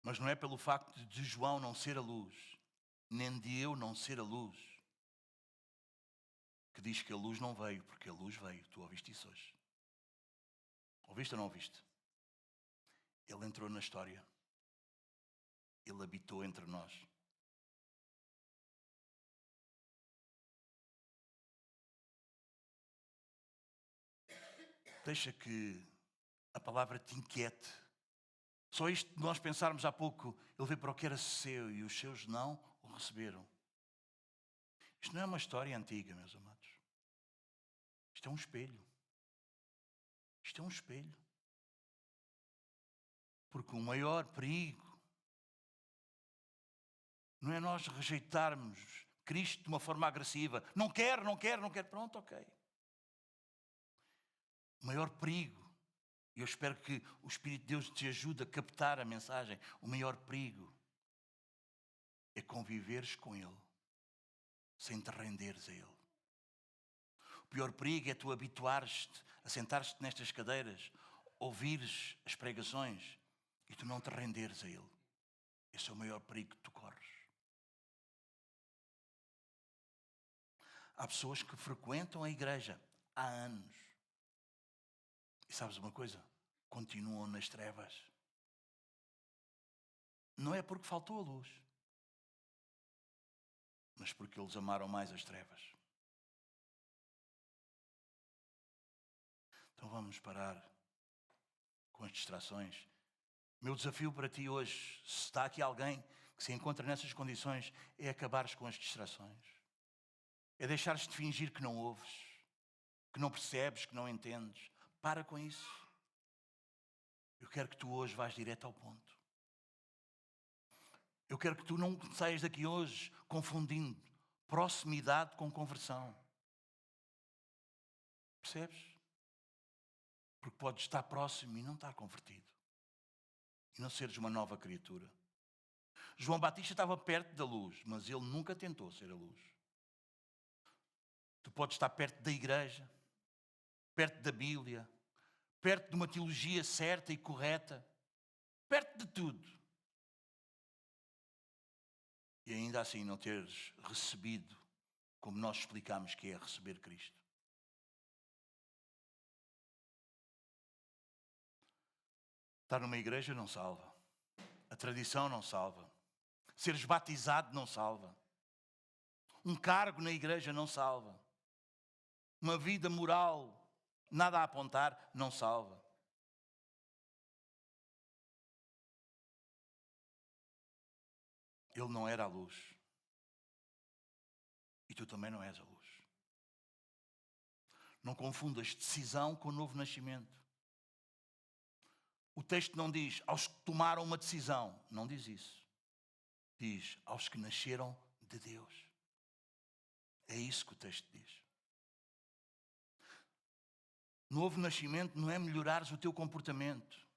Mas não é pelo facto de João não ser a luz, nem de eu não ser a luz, que diz que a luz não veio, porque a luz veio. Tu ouviste isso hoje? Ouviste ou não ouviste? Ele entrou na história. Ele habitou entre nós. Deixa que a palavra te inquiete. Só isto de nós pensarmos há pouco, ele veio para o que era seu e os seus não o receberam. Isto não é uma história antiga, meus amados. Isto é um espelho. Isto é um espelho. Porque o maior perigo não é nós rejeitarmos Cristo de uma forma agressiva. Não quero, não quero, não quero. Pronto, ok. O maior perigo, e eu espero que o Espírito de Deus te ajude a captar a mensagem, o maior perigo é conviveres com Ele, sem te renderes a Ele. O pior perigo é tu habituares-te a sentar-te nestas cadeiras, ouvires as pregações e tu não te renderes a Ele. Esse é o maior perigo que tu corres. Há pessoas que frequentam a igreja há anos. E sabes uma coisa? Continuam nas trevas. Não é porque faltou a luz, mas porque eles amaram mais as trevas. Então vamos parar com as distrações. Meu desafio para ti hoje, se está aqui alguém que se encontra nessas condições, é acabares com as distrações. É deixares de fingir que não ouves, que não percebes, que não entendes. Para com isso. Eu quero que tu hoje vás direto ao ponto. Eu quero que tu não saias daqui hoje confundindo proximidade com conversão. Percebes? Porque podes estar próximo e não estar convertido. E não seres uma nova criatura. João Batista estava perto da luz, mas ele nunca tentou ser a luz. Tu podes estar perto da igreja, perto da Bíblia, perto de uma teologia certa e correta, perto de tudo. E ainda assim não teres recebido como nós explicamos que é receber Cristo. Estar numa igreja não salva. A tradição não salva. Seres batizado não salva. Um cargo na igreja não salva. Uma vida moral, nada a apontar, não salva. Ele não era a luz. E tu também não és a luz. Não confundas decisão com novo nascimento. O texto não diz aos que tomaram uma decisão. Não diz isso. Diz aos que nasceram de Deus. É isso que o texto diz. Novo nascimento não é melhorares o teu comportamento.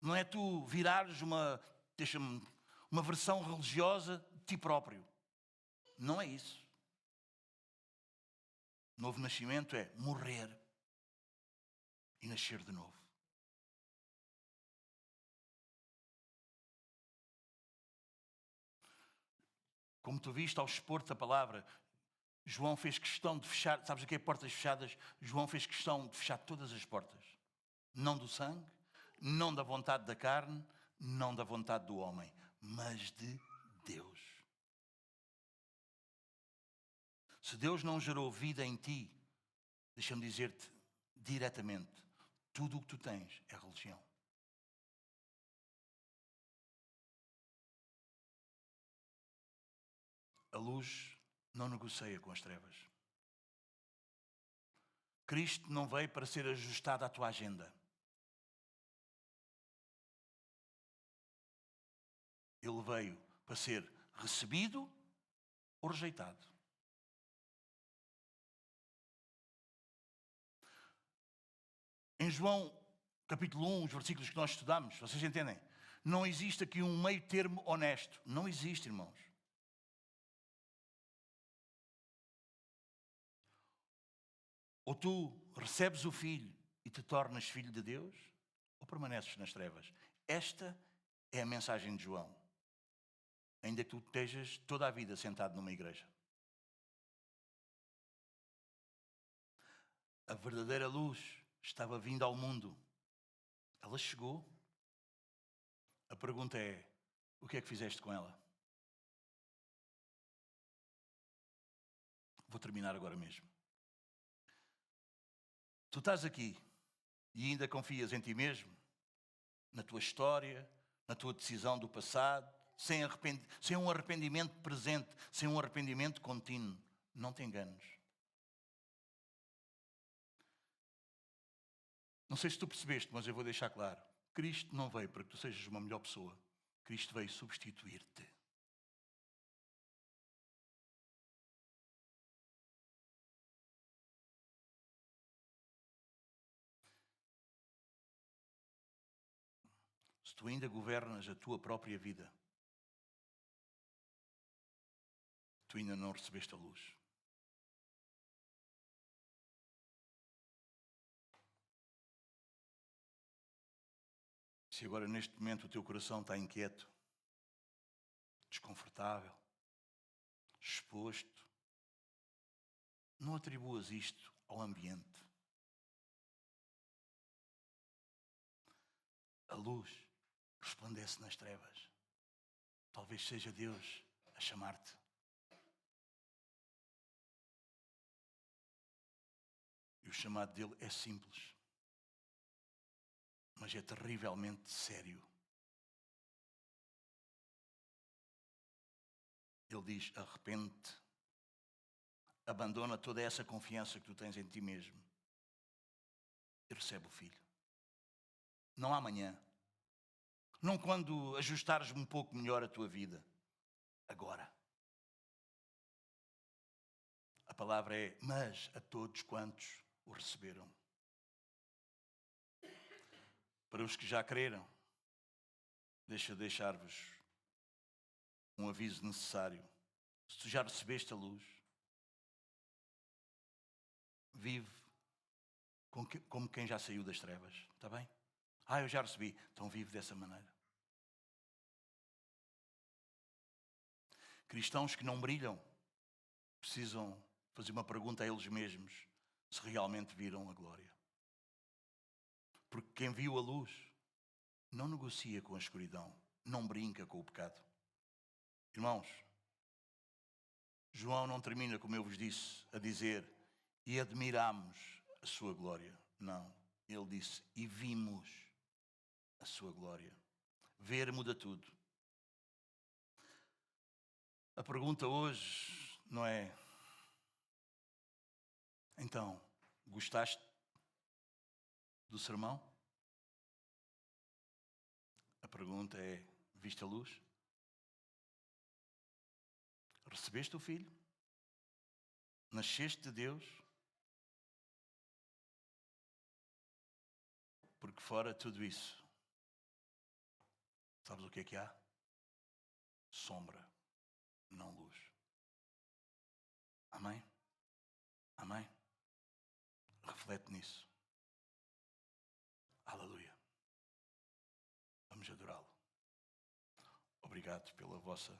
Não é tu virares uma versão religiosa de ti próprio. Não é isso. Novo nascimento é morrer e nascer de novo. Como tu viste ao expor da palavra, João fez questão de fechar, sabes o que é portas fechadas? João fez questão de fechar todas as portas. Não do sangue, não da vontade da carne, não da vontade do homem, mas de Deus. Se Deus não gerou vida em ti, deixa-me dizer-te, diretamente. Tudo o que tu tens é religião. A luz não negocia com as trevas. Cristo não veio para ser ajustado à tua agenda. Ele veio para ser recebido ou rejeitado. Em João, capítulo 1, os versículos que nós estudamos, vocês entendem? Não existe aqui um meio termo honesto. Não existe, irmãos. Ou tu recebes o Filho e te tornas filho de Deus, ou permaneces nas trevas. Esta é a mensagem de João. Ainda que tu estejas toda a vida sentado numa igreja. A verdadeira luz estava vindo ao mundo. Ela chegou. A pergunta é, o que é que fizeste com ela? Vou terminar agora mesmo. Tu estás aqui e ainda confias em ti mesmo, na tua história, na tua decisão do passado, sem um arrependimento presente, sem um arrependimento contínuo. Não te enganes. Não sei se tu percebeste, mas eu vou deixar claro. Cristo não veio para que tu sejas uma melhor pessoa. Cristo veio substituir-te. Se tu ainda governas a tua própria vida, tu ainda não recebeste a luz. Se agora neste momento o teu coração está inquieto, desconfortável, exposto, não atribuas isto ao ambiente. A luz resplandece nas trevas. Talvez seja Deus a chamar-te. E o chamado dele é simples, mas é terrivelmente sério. Ele diz, arrepende-te, abandona toda essa confiança que tu tens em ti mesmo e recebe o Filho. Não amanhã, não quando ajustares um pouco melhor a tua vida, agora. A palavra é, mas a todos quantos o receberam. Para os que já creram, deixar-vos um aviso necessário. Se tu já recebeste a luz, vive como quem já saiu das trevas, está bem? Eu já recebi, então vive dessa maneira. Cristãos que não brilham precisam fazer uma pergunta a eles mesmos se realmente viram a glória. Porque quem viu a luz não negocia com a escuridão, não brinca com o pecado. Irmãos, João não termina, como eu vos disse, a dizer e admiramos a sua glória. Não, ele disse e vimos a sua glória. Ver muda tudo. A pergunta hoje não é, então, gostaste do sermão? A pergunta é, viste a luz? Recebeste o Filho? Nasceste de Deus? Porque fora tudo isso, sabes o que é que há? Sombra, não luz. Amém? Amém? Reflete nisso. Aleluia. Vamos adorá-lo. Obrigado pela vossa